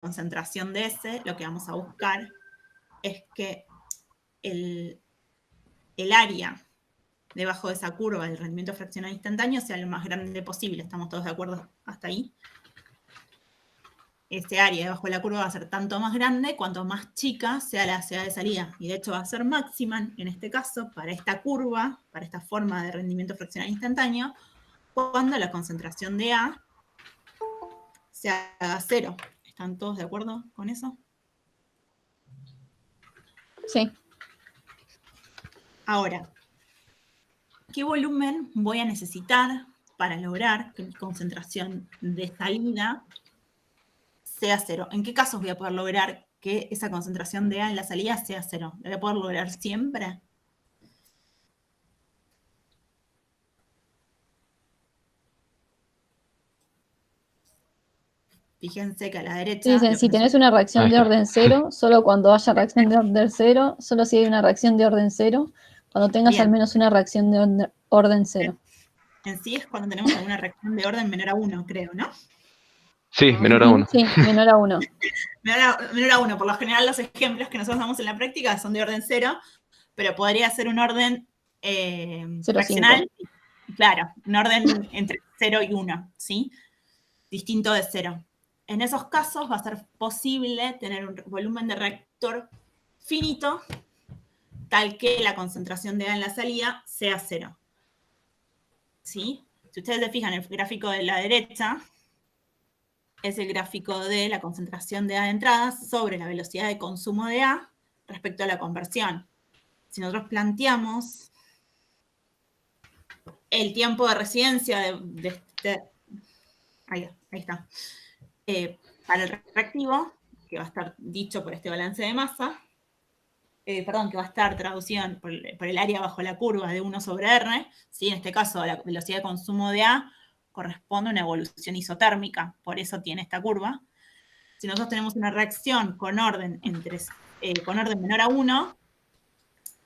concentración de S, lo que vamos a buscar es que el área debajo de esa curva del rendimiento fraccional instantáneo sea lo más grande posible. ¿Estamos todos de acuerdo hasta ahí? Ese área debajo de la curva va a ser tanto más grande cuanto más chica sea la velocidad de salida. Y de hecho va a ser máxima, en este caso, para esta curva, para esta forma de rendimiento fraccional instantáneo, cuando la concentración de A sea 0. ¿Están todos de acuerdo con eso? Sí. Ahora, ¿qué volumen voy a necesitar para lograr que mi concentración de salida sea 0? ¿En qué casos voy a poder lograr que esa concentración de A en la salida sea 0? ¿Lo voy a poder lograr siempre? Fíjense que a la derecha... Dicen, si tenés una reacción de orden 0, solo cuando haya reacción de orden 0, solo si hay una reacción de orden 0, cuando tengas Bien. al menos una reacción de orden 0. En sí es cuando tenemos alguna reacción de orden menor a 1, creo, ¿no? Sí, menor a 1. Sí, menor a 1. menor a 1. Por lo general los ejemplos que nosotros damos en la práctica son de orden 0, pero podría ser un orden fraccional. Claro, un orden entre 0 y 1, ¿sí? Distinto de 0. En esos casos va a ser posible tener un volumen de reactor finito, tal que la concentración de A en la salida sea 0. ¿Sí? Si ustedes se fijan, el gráfico de la derecha es el gráfico de la concentración de A de entrada sobre la velocidad de consumo de A respecto a la conversión. Si nosotros planteamos el tiempo de residencia de este... Ahí está. Para el reactivo, que va a estar dicho por este balance de masa, que va a estar traducido por el área bajo la curva de 1 sobre R, ¿sí? En este caso, la velocidad de consumo de A corresponde a una evolución isotérmica, por eso tiene esta curva. Si nosotros tenemos una reacción con orden menor a 1,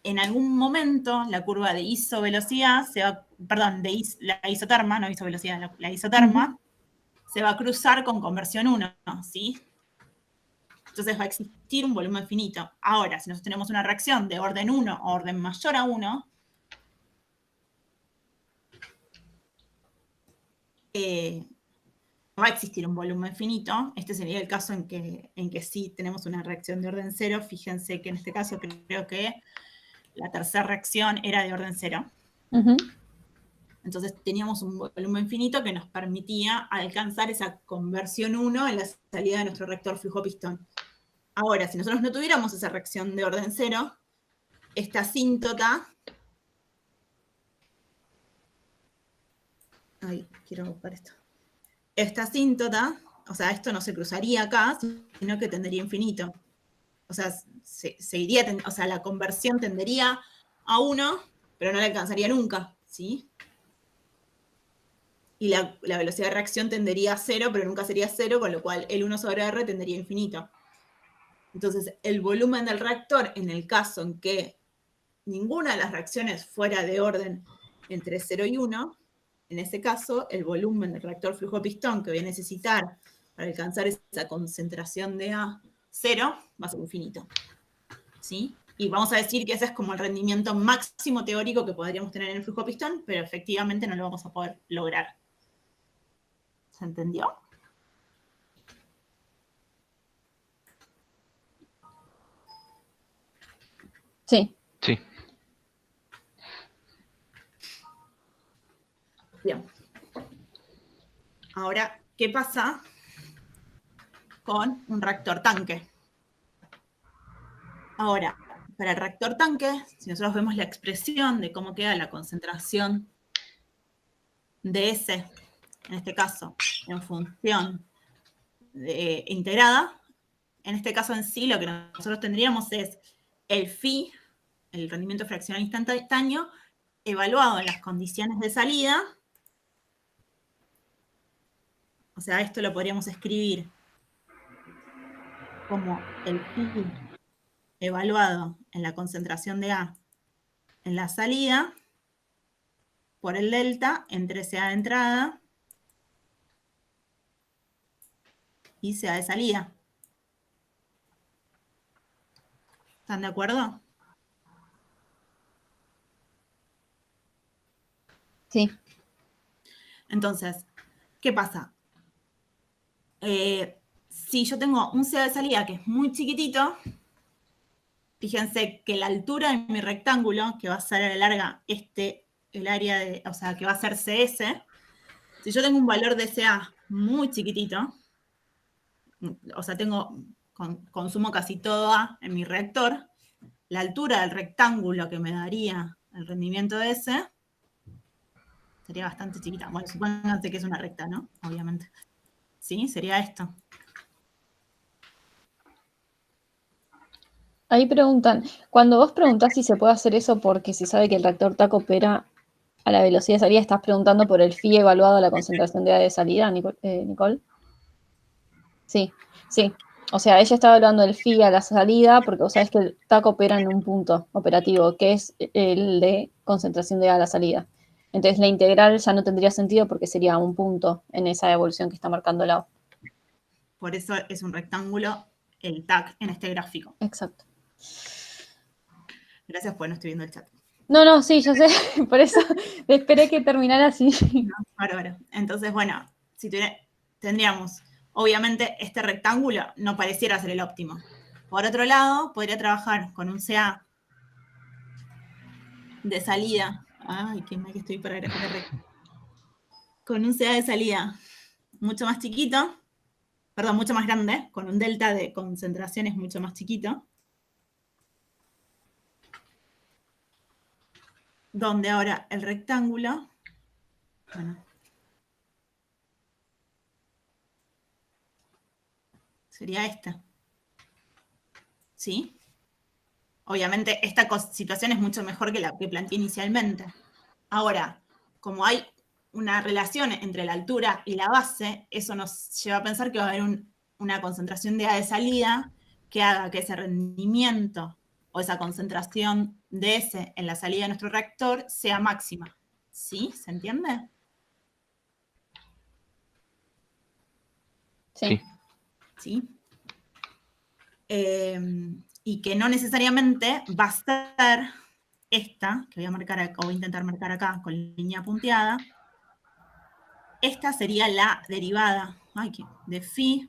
en algún momento la curva de isovelocidad la isoterma, no isovelocidad, la isoterma, se va a cruzar con conversión 1, ¿sí? Entonces va a existir un volumen finito. Ahora, si nosotros tenemos una reacción de orden 1 o orden mayor a 1, no va a existir un volumen finito. Este sería el caso en que sí tenemos una reacción de orden 0. Fíjense que en este caso creo que la tercera reacción era de orden 0. Entonces teníamos un volumen finito que nos permitía alcanzar esa conversión 1 en la salida de nuestro reactor flujo-pistón. Ahora, si nosotros no tuviéramos esa reacción de orden 0, esta asíntota... Ay, quiero buscar esto. Esta asíntota, o sea, esto no se cruzaría acá, sino que tendería infinito. O sea, la conversión tendería a 1, pero no la alcanzaría nunca, ¿sí? Y la velocidad de reacción tendería a 0, pero nunca sería 0, con lo cual el 1 sobre R tendería a infinito. Entonces, el volumen del reactor, en el caso en que ninguna de las reacciones fuera de orden entre 0 y 1, en ese caso, el volumen del reactor flujo-pistón que voy a necesitar para alcanzar esa concentración de A 0 va a ser infinito. ¿Sí? Y vamos a decir que ese es como el rendimiento máximo teórico que podríamos tener en el flujo-pistón, pero efectivamente no lo vamos a poder lograr. ¿Se entendió? Sí. Sí. Bien. Ahora, ¿qué pasa con un reactor tanque? Ahora, para el reactor tanque, si nosotros vemos la expresión de cómo queda la concentración de S, en este caso, en función integrada, en este caso en sí lo que nosotros tendríamos es el phi, el rendimiento fraccional instantáneo, evaluado en las condiciones de salida. O sea, esto lo podríamos escribir como el phi evaluado en la concentración de A en la salida por el delta entre CA de entrada y CA de salida. ¿Están de acuerdo? Sí. Entonces, ¿qué pasa? Si yo tengo un CA de salida que es muy chiquitito, fíjense que la altura de mi rectángulo, que va a ser a la larga el área de, o sea, que va a ser CS, si yo tengo un valor de CA muy chiquitito, o sea, consumo casi todo A en mi reactor, la altura del rectángulo que me daría el rendimiento de ese sería bastante chiquita. Bueno, supónganse que es una recta, ¿no? Obviamente. ¿Sí? Sería esto. Ahí preguntan, cuando vos preguntás si se puede hacer eso porque se sabe que el reactor TAC opera a la velocidad de salida, ¿estás preguntando por el phi evaluado a la concentración de A de salida, Nicole? Sí, sí. O sea, ella estaba hablando del phi a la salida porque vos sabés que el TAC opera en un punto operativo, que es el de concentración de A a la salida. Entonces la integral ya no tendría sentido porque sería un punto en esa evolución que está marcando la O. Por eso es un rectángulo el TAC en este gráfico. Exacto. Gracias, pues no estoy viendo el chat. No, sí, yo sé, por eso esperé que terminara así. No, bárbaro. Entonces, bueno, si tendríamos, obviamente, este rectángulo no pareciera ser el óptimo. Por otro lado, podría trabajar con un CA de salida. Ay, qué mal que estoy para graficar recto. Con un CA de salida mucho más chiquito, perdón, mucho más grande, con un delta de concentraciones mucho más chiquito, donde ahora el rectángulo, bueno, sería este. ¿Sí? Obviamente esta situación es mucho mejor que la que planteé inicialmente. Ahora, como hay una relación entre la altura y la base, eso nos lleva a pensar que va a haber una concentración de A de salida que haga que ese rendimiento o esa concentración de S en la salida de nuestro reactor sea máxima. ¿Sí? ¿Se entiende? Sí. ¿Sí? Y que no necesariamente va a ser esta, que voy a marcar acá, o voy a intentar marcar acá con línea punteada, esta sería la derivada de phi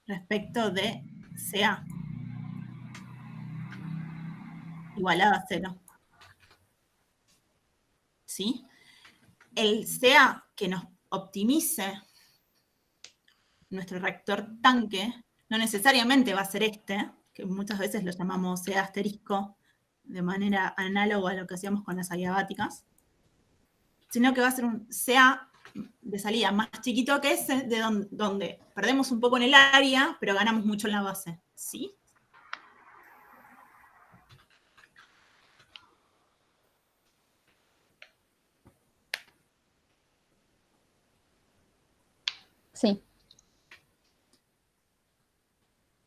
respecto de CA, igualada a 0. ¿Sí? El CA que nos optimice nuestro reactor tanque no necesariamente va a ser este, que muchas veces lo llamamos CA asterisco, de manera análoga a lo que hacíamos con las adiabáticas, sino que va a ser un CA de salida más chiquito que ese, donde perdemos un poco en el área, pero ganamos mucho en la base. ¿Sí? Sí.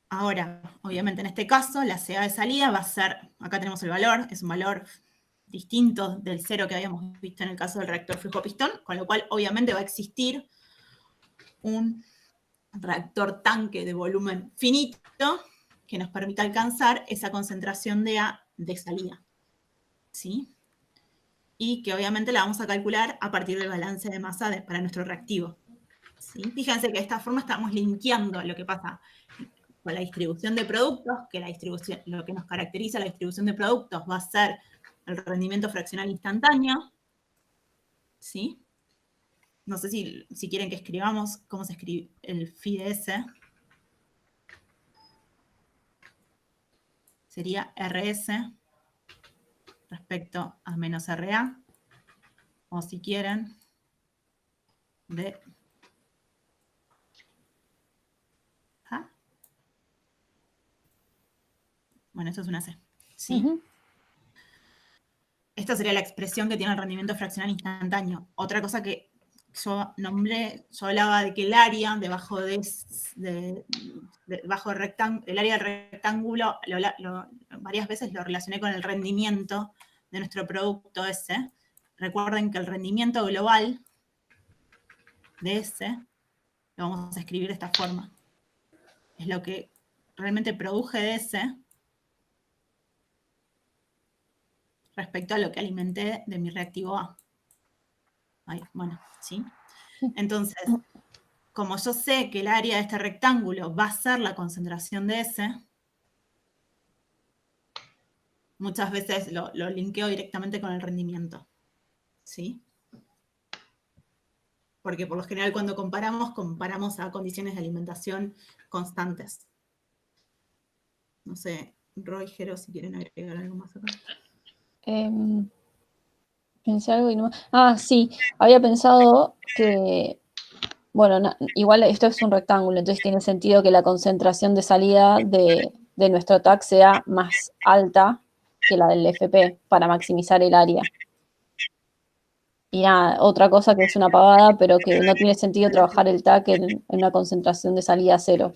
Ahora, obviamente en este caso, la CA de salida va a ser, acá tenemos el valor, es un valor distinto del cero que habíamos visto en el caso del reactor flujo-pistón, con lo cual obviamente va a existir un reactor tanque de volumen finito que nos permita alcanzar esa concentración de A de salida. ¿Sí? Y que obviamente la vamos a calcular a partir del balance de masa para nuestro reactivo. ¿Sí? Fíjense que de esta forma estamos linkeando lo que pasa con la distribución de productos, que lo que nos caracteriza la distribución de productos va a ser el rendimiento fraccional instantáneo. ¿Sí? No sé si quieren que escribamos cómo se escribe el phi de S. Sería RS respecto a menos RA. O si quieren, de ¿Ah? Bueno, esto es una C. ¿Sí? Uh-huh. Esta sería la expresión que tiene el rendimiento fraccional instantáneo. Otra cosa que yo nombré, yo hablaba de que el área debajo debajo el área del rectángulo, varias veces lo relacioné con el rendimiento de nuestro producto S. Recuerden que el rendimiento global de S lo vamos a escribir de esta forma. Es lo que realmente produje de S respecto a lo que alimenté de mi reactivo A. Ahí, bueno, ¿sí? Entonces, como yo sé que el área de este rectángulo va a ser la concentración de S, muchas veces lo linkeo directamente con el rendimiento, ¿sí? Porque por lo general cuando comparamos a condiciones de alimentación constantes. No sé, Roy, Jero, si quieren agregar algo más acá. Pensé algo y no. Ah, sí, había pensado que, bueno, igual esto es un rectángulo, entonces tiene sentido que la concentración de salida de nuestro TAC sea más alta que la del FP para maximizar el área. Y nada, otra cosa que es una pavada, pero que no tiene sentido trabajar el TAC en una concentración de salida cero.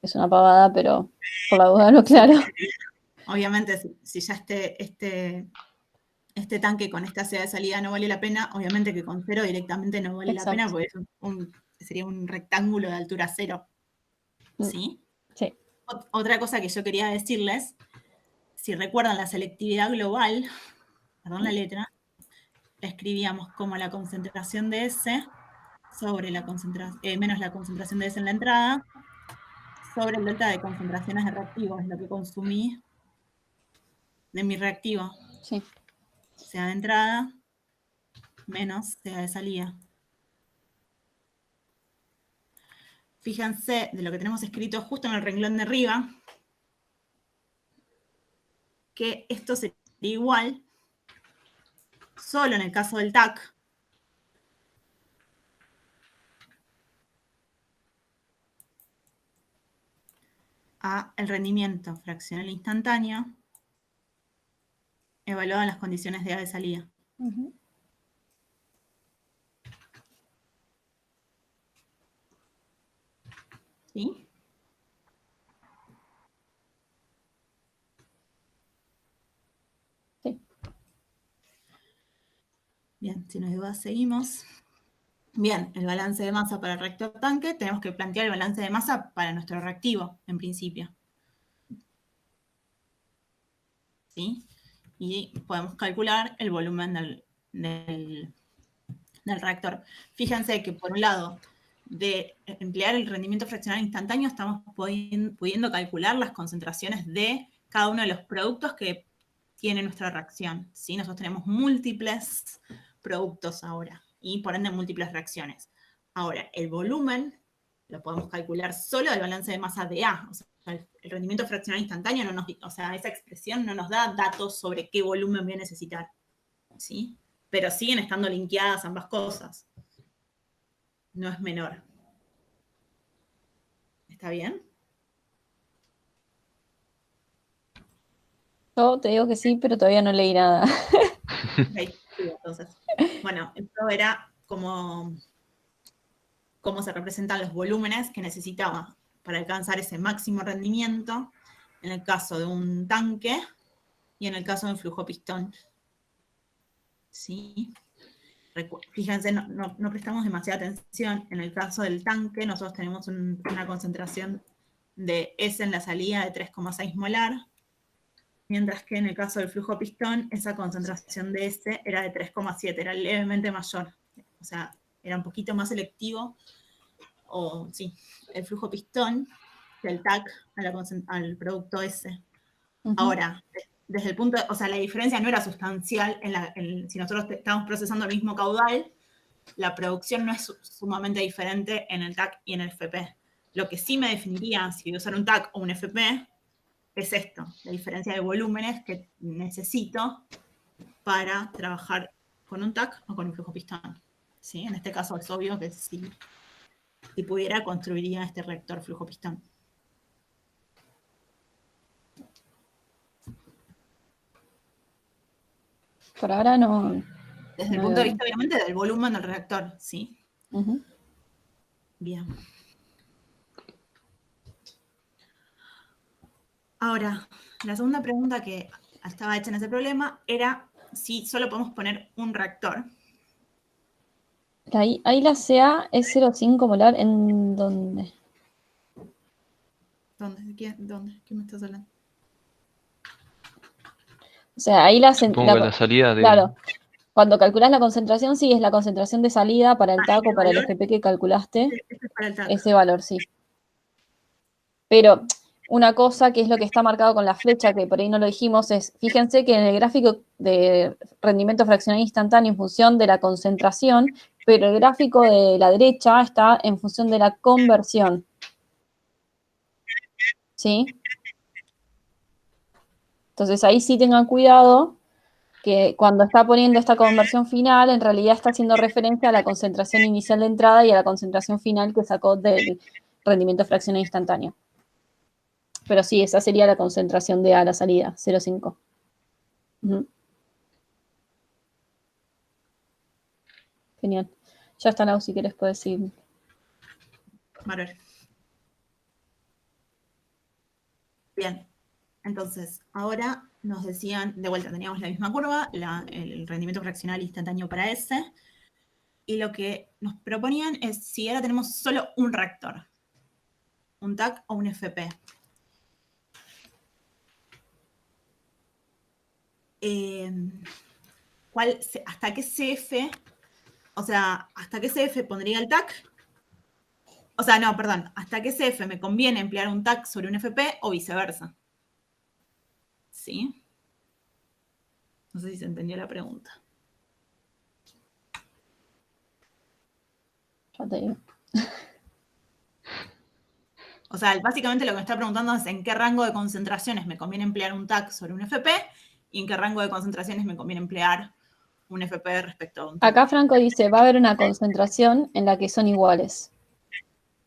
Es una pavada, pero por la duda no claro. Obviamente, si ya este tanque con esta área de salida no vale la pena, obviamente que con cero directamente no vale la pena, porque sería un rectángulo de altura cero. ¿Sí? Sí. Otra cosa que yo quería decirles, si recuerdan la selectividad global, perdón la letra, la escribíamos como la concentración de S sobre menos la concentración de S en la entrada, sobre el delta de concentraciones de reactivos, lo que consumí de mi reactivo. Sí. Sea de entrada menos sea de salida. Fíjense de lo que tenemos escrito justo en el renglón de arriba, que esto sería igual solo en el caso del TAC a el rendimiento fraccional instantáneo evaluado en las condiciones de A de salida. ¿Sí? Sí. Bien, si no hay dudas, seguimos. Bien, el balance de masa para el reactor tanque, tenemos que plantear el balance de masa para nuestro reactivo, en principio. ¿Sí? Y podemos calcular el volumen del reactor. Fíjense que, por un lado, de emplear el rendimiento fraccional instantáneo, estamos pudiendo calcular las concentraciones de cada uno de los productos que tiene nuestra reacción. ¿Sí? Nosotros tenemos múltiples productos ahora y, por ende, múltiples reacciones. Ahora, el volumen lo podemos calcular solo del balance de masa de A. O sea, el rendimiento fraccional instantáneo, o sea, esa expresión no nos da datos sobre qué volumen voy a necesitar. ¿Sí? Pero siguen estando linkeadas ambas cosas. No es menor. ¿Está bien? Yo te digo que sí, pero todavía no leí nada. Okay, entonces. Bueno, esto era cómo se representan los volúmenes que necesitaba para alcanzar ese máximo rendimiento en el caso de un tanque y en el caso de un flujo pistón. ¿Sí? Fíjense, no prestamos demasiada atención. En el caso del tanque, nosotros tenemos una concentración de S en la salida de 3,6 molar, mientras que en el caso del flujo pistón, esa concentración de S era de 3,7, era levemente mayor. O sea, era un poquito más selectivo, o sí, el flujo pistón del TAC al producto S. Ahora, desde el punto, o sea, la diferencia no era sustancial si nosotros estamos procesando el mismo caudal, la producción no es sumamente diferente en el TAC y en el FP. Lo que sí me definiría si voy a usar un TAC o un FP es esto, la diferencia de volúmenes que necesito para trabajar con un TAC o con un flujo pistón. ¿Sí? En este caso es obvio que si pudiera, construiría este reactor flujo pistón. Por ahora no. Desde el punto de vista, obviamente, del volumen del reactor, ¿sí? Bien. Ahora, la segunda pregunta que estaba hecha en ese problema era si solo podemos poner un reactor. Ahí la CA es 0,5 molar, ¿en dónde? ¿Dónde? ¿Qué me estás hablando? O sea, ahí Supongo que la salida de... claro, cuando calculás la concentración, sí, es la concentración de salida para el TAC o para el valor, FP que calculaste, este es para el TAC. ese valor, sí. Pero una cosa que es lo que está marcado con la flecha, que por ahí no lo dijimos, es, fíjense que en el gráfico de rendimiento fraccional instantáneo en función de la concentración, pero el gráfico de la derecha está en función de la conversión. ¿Sí? Entonces ahí sí tengan cuidado que cuando está poniendo esta conversión final, en realidad está haciendo referencia a la concentración inicial de entrada y a la concentración final que sacó del rendimiento fraccional instantáneo. Pero sí, esa sería la concentración de A a la salida, 0,5. Genial. Ya está, Lau, si quieres puedes ir. Vale. Bien. Entonces, ahora nos decían, de vuelta, teníamos la misma curva, el rendimiento fraccional instantáneo para S, y lo que nos proponían es si ahora tenemos solo un reactor, un TAC o un FP. ¿Hasta qué CF, o sea, hasta qué CF pondría el TAC? O sea, no, perdón, ¿hasta qué CF me conviene emplear un TAC sobre un FP o viceversa? ¿Sí? No sé si se entendió la pregunta. Ya te digo. O sea, básicamente lo que me está preguntando es en qué rango de concentraciones me conviene emplear un TAC sobre un FP y en qué rango de concentraciones me conviene emplear un FP respecto a un TAC. Acá Franco dice, va a haber una concentración en la que son iguales.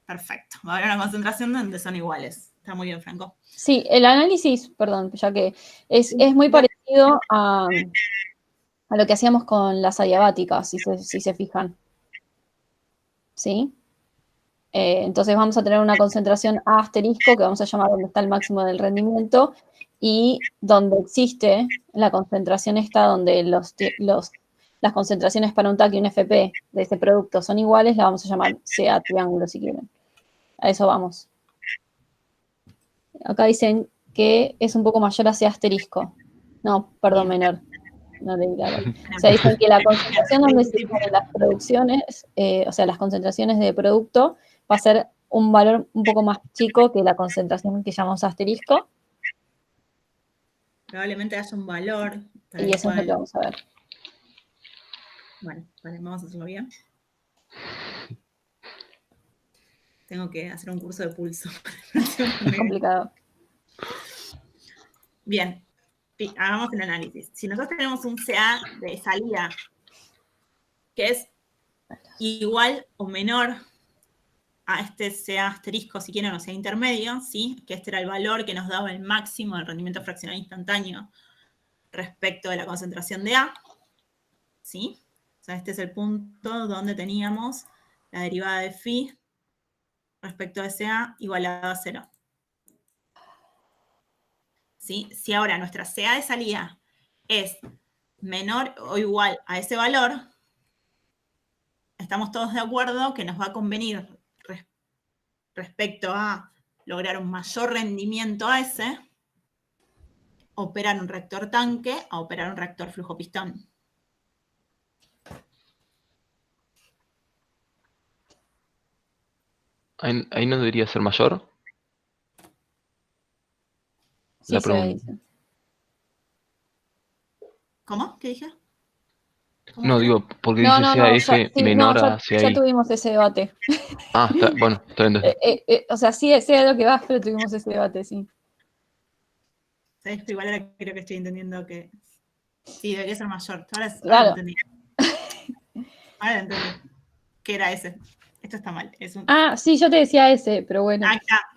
Perfecto. Va a haber una concentración donde son iguales. Está muy bien, Franco. Sí, el análisis, perdón, ya que es muy parecido a lo que hacíamos con las adiabáticas, si se fijan. ¿Sí? Entonces vamos a tener una concentración A asterisco, que vamos a llamar donde está el máximo del rendimiento, y donde existe la concentración esta, donde las concentraciones para un TAC y un FP de ese producto son iguales, la vamos a llamar CA triángulo, si quieren. A eso vamos. Acá dicen que es un poco mayor a C asterisco. No, perdón, menor. No leí la web. O sea, dicen que la concentración donde se ponen las producciones, o sea, las concentraciones de producto, va a ser un valor un poco más chico que la concentración que llamamos asterisco. Probablemente haya un valor. Y eso es lo que vamos a ver. Bueno, vale, vamos a hacerlo bien. Tengo que hacer un curso de pulso. Es complicado. Bien, hagamos el análisis. Si nosotros tenemos un CA de salida que es igual o menor a este CA asterisco, si quieren, o sea, intermedio, ¿sí? Que este era el valor que nos daba el máximo del rendimiento fraccional instantáneo respecto de la concentración de A, ¿sí? O sea, este es el punto donde teníamos la derivada de phi respecto a ese A igualado a 0. ¿Sí? Si ahora nuestra CA de salida es menor o igual a ese valor, estamos todos de acuerdo que nos va a convenir respecto a lograr un mayor rendimiento a ese, operar un reactor tanque a operar un reactor flujo pistón. Ahí no debería ser mayor. Sí, La se ve, pregunta. dice. ¿Cómo? ¿Qué dije? ¿Cómo No, era? digo, porque No, dice ya, CAF menor a ya CAI. tuvimos ese debate. Ah, bueno, está bien. O sea, sí sé a lo que vas, pero tuvimos ese debate, sí. ¿Sabes? Pero igual ahora creo que estoy entendiendo que sí, debería ser mayor. Ahora Claro. lo entendí. Ahora lo entendí. ¿Qué era ese? Esto está mal. Sí, yo te decía ese, pero bueno.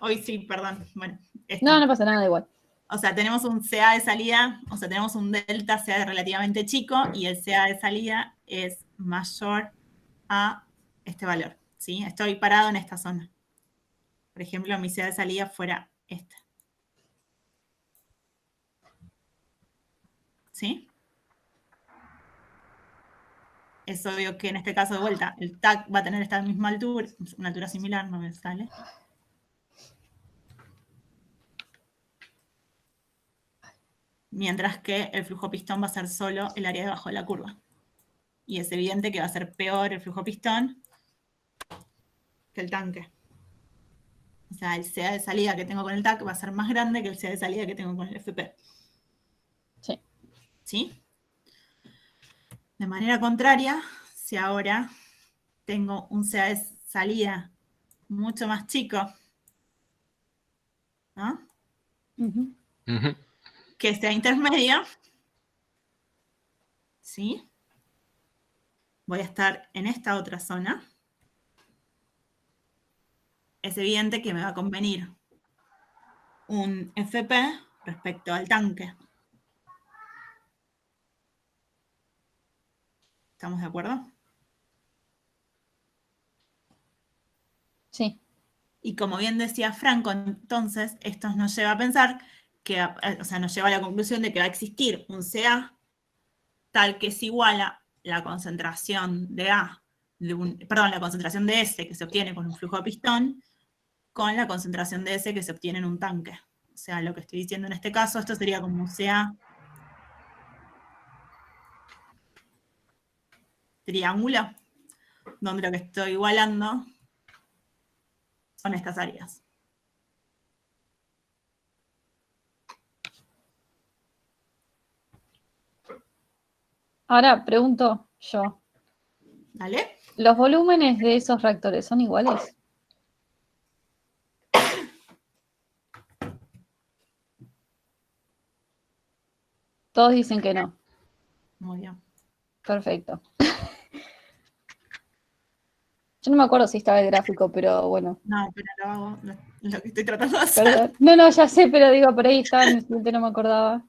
Hoy sí, perdón. Bueno, no pasa nada, igual. O sea, tenemos un CA de salida, o sea, tenemos un delta CA relativamente chico y el CA de salida es mayor a este valor, ¿sí? Estoy parado en esta zona. Por ejemplo, mi CA de salida fuera esta. ¿Sí? Es obvio que en este caso, de vuelta, el TAC va a tener esta misma altura, una altura similar, no me sale. mientras que el flujo pistón va a ser solo el área debajo de la curva. Y es evidente que va a ser peor el flujo pistón que el tanque. O sea, el CA de salida que tengo con el TAC va a ser más grande que el CA de salida que tengo con el FP. Sí. ¿Sí? De manera contraria, si ahora tengo un CA de salida mucho más chico, ¿no? Ujú. Ujú. Que sea intermedio, ¿sí? Voy a estar en esta otra zona. Es evidente que me va a convenir un FP respecto al tanque. ¿Estamos de acuerdo? Sí. Y como bien decía Franco, entonces esto nos lleva a pensar que, o sea, nos lleva a la conclusión de que va a existir un CA tal que es igual a la concentración de A, perdón, la concentración de S que se obtiene con un flujo de pistón, con la concentración de S que se obtiene en un tanque. O sea, lo que estoy diciendo en este caso, esto sería como un CA triángulo, donde lo que estoy igualando son estas áreas. Ahora pregunto yo, ¿Vale? ¿los volúmenes de esos reactores son iguales? Todos dicen que no. Muy bien. Perfecto. Yo no me acuerdo si estaba el gráfico, pero bueno, No, pero lo hago, lo que estoy tratando de hacer. perdón. No, ya sé, pero digo, por ahí estaba en el siguiente, no me acordaba.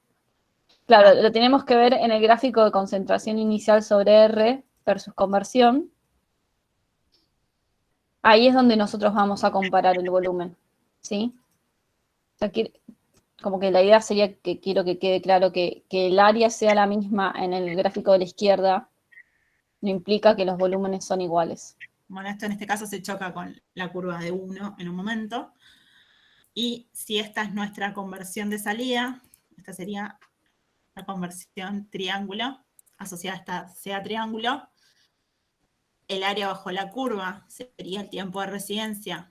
Claro, Ah. lo tenemos que ver en el gráfico de concentración inicial sobre R versus conversión. Ahí es donde nosotros vamos a comparar el volumen, ¿sí? O sea, como que la idea sería que quiero que quede claro que el área sea la misma en el gráfico de la izquierda, no implica que los volúmenes son iguales. Bueno, esto en este caso se choca con la curva de 1 en un momento. Y si esta es nuestra conversión de salida, esta sería la conversión triángulo, asociada a esta sea triángulo, el área bajo la curva sería el tiempo de residencia.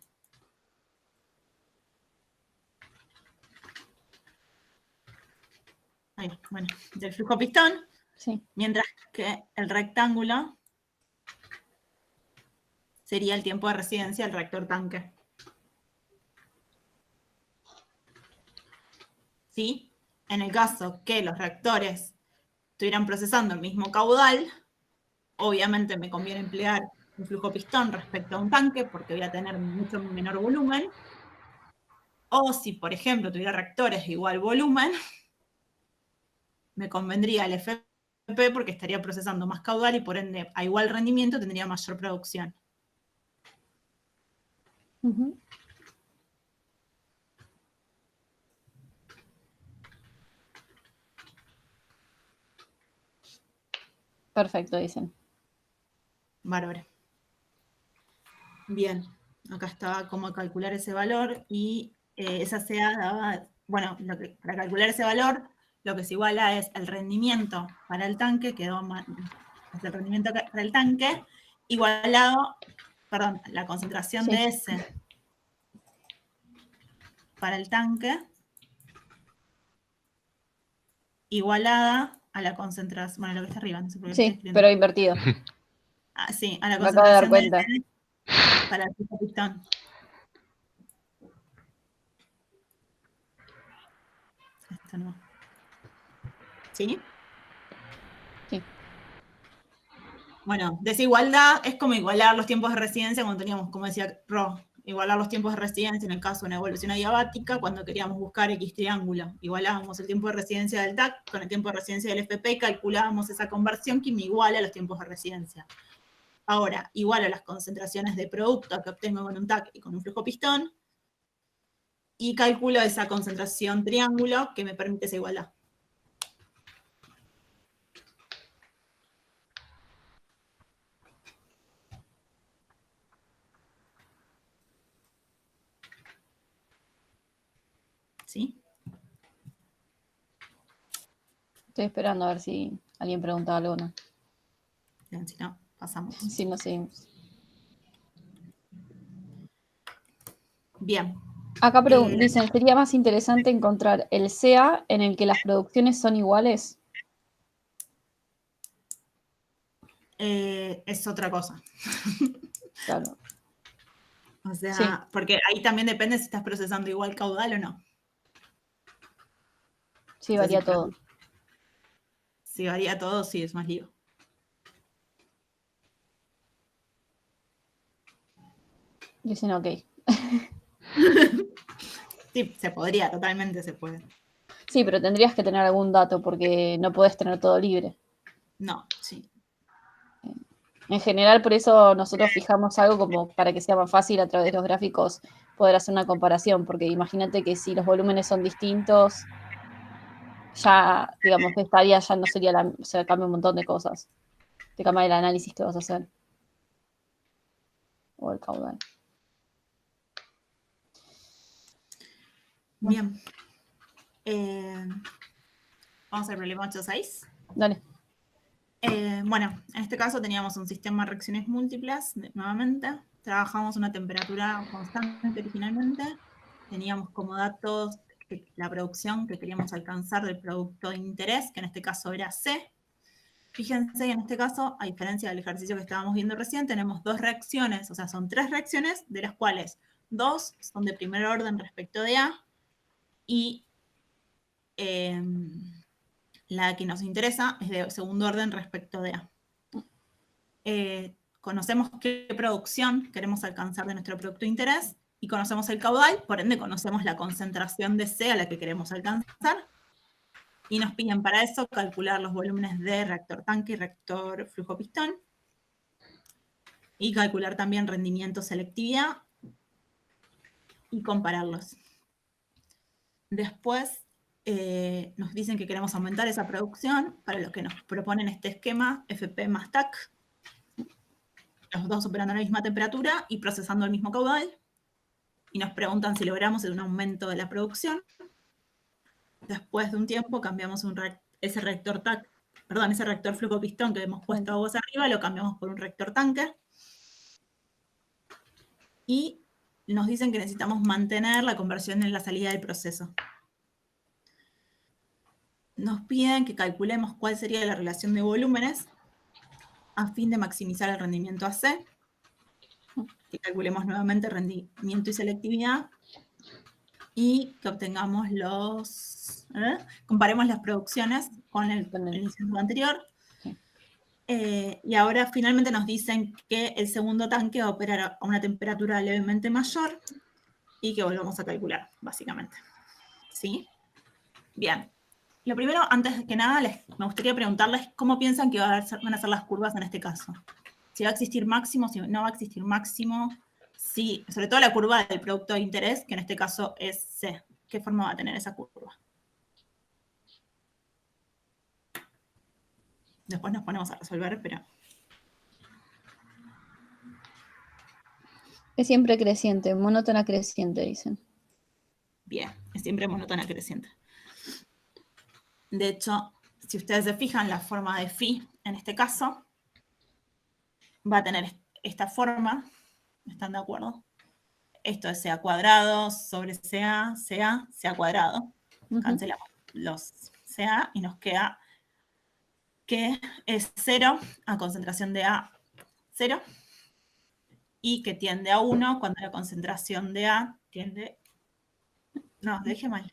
Ahí, bueno, del flujo pistón, Sí. mientras que el rectángulo sería el tiempo de residencia del reactor tanque. ¿Sí? En el caso que los reactores estuvieran procesando el mismo caudal, obviamente me conviene emplear un flujo pistón respecto a un tanque porque voy a tener mucho menor volumen. O si, por ejemplo, tuviera reactores de igual volumen, me convendría el FP porque estaría procesando más caudal y por ende a igual rendimiento tendría mayor producción. Uh-huh. Perfecto, dicen. Bárbaro. Bien, acá estaba cómo calcular ese valor y esa CA daba, bueno, para calcular ese valor, lo que se iguala es el rendimiento para el tanque, es el rendimiento para el tanque, igualado, perdón, la concentración Sí. de S para el tanque, igualada a la concentración, bueno, lo que está arriba, no sé por qué lo estoy Sí, escribiendo. pero invertido. Ah, sí, a la Me acabo de dar concentración de cuenta. S para el flujo pistón. Esto no. ¿Sí? Sí. Bueno, desigualdad es como igualar los tiempos de residencia cuando teníamos, como decía Ro, igualar los tiempos de residencia en el caso de una evolución adiabática, cuando queríamos buscar X triángulo. Igualábamos el tiempo de residencia del TAC con el tiempo de residencia del FP y calculábamos esa conversión que me iguala a los tiempos de residencia. Ahora, igual a las concentraciones de producto que obtengo con un TAC y con un flujo pistón, y calculo esa concentración triángulo que me permite esa igualdad. ¿Sí? Estoy esperando a ver si alguien pregunta algo o no. Bien, si no, pasamos. Si no seguimos. Bien. Acá dicen, ¿sería más interesante encontrar el CA en el que las producciones son iguales? Es otra cosa. Claro. O sea, Sí. porque ahí también depende si estás procesando igual caudal o no. Sí, O sea, varía todo. Si varía todo, sí, es más lío. Dicen ok. Sí, se podría, totalmente se puede. Sí, pero tendrías que tener algún dato porque no podés tener todo libre. No, sí. En general, por eso nosotros fijamos algo como para que sea más fácil a través de los gráficos poder hacer una comparación, porque imagínate que si los volúmenes son distintos, ya, digamos, esta área ya no sería o sea, cambia un montón de cosas. Te cambia el análisis que vas a hacer. O el caudal. Bien. Vamos al problema 8.6. Dale. Bueno, en este caso teníamos un sistema de reacciones múltiples, nuevamente. Trabajamos una temperatura constante originalmente. Teníamos como datos la producción que queríamos alcanzar del producto de interés, que en este caso era C. Fíjense que en este caso, a diferencia del ejercicio que estábamos viendo recién, tenemos dos reacciones, o sea, son tres reacciones, de las cuales dos son de primer orden respecto de A, y la que nos interesa es de segundo orden respecto de A. Conocemos qué producción queremos alcanzar de nuestro producto de interés y conocemos el caudal, por ende conocemos la concentración de C a la que queremos alcanzar. Y nos piden para eso calcular los volúmenes de reactor tanque y reactor flujo pistón. Y calcular también rendimiento, selectividad y compararlos. Después nos dicen que queremos aumentar esa producción, para lo que nos proponen este esquema FP más TAC, los dos operando a la misma temperatura y procesando el mismo caudal, y nos preguntan si logramos un aumento de la producción. Después de un tiempo cambiamos ese reactor TAC, perdón, ese reactor flujo pistón que hemos puesto aguas arriba, lo cambiamos por un reactor tanque. Y nos dicen que necesitamos mantener la conversión en la salida del proceso. Nos piden que calculemos cuál sería la relación de volúmenes a fin de maximizar el rendimiento AC, que calculemos nuevamente rendimiento y selectividad, y que obtengamos comparemos las producciones con el ejemplo anterior. Sí. Y ahora finalmente nos dicen que el segundo tanque va a operar a una temperatura levemente mayor y que volvamos a calcular, básicamente. ¿Sí? Bien. Lo primero, antes que nada, me gustaría preguntarles cómo piensan que van a ser las curvas en este caso. Si va a existir máximo, si no va a existir máximo, si, sobre todo la curva del producto de interés, que en este caso es C. ¿Qué forma va a tener esa curva? Después nos ponemos a resolver, pero... Es siempre creciente, monótona creciente, dicen. Bien, es siempre monótona creciente. De hecho, si ustedes se fijan, la forma de phi, en este caso, va a tener esta forma. ¿Están de acuerdo? Esto es CA cuadrado sobre CA cuadrado. Cancelamos los CA y nos queda que es 0 a concentración de A 0 y que tiende a 1 cuando la concentración de A tiende... No, lo dije mal.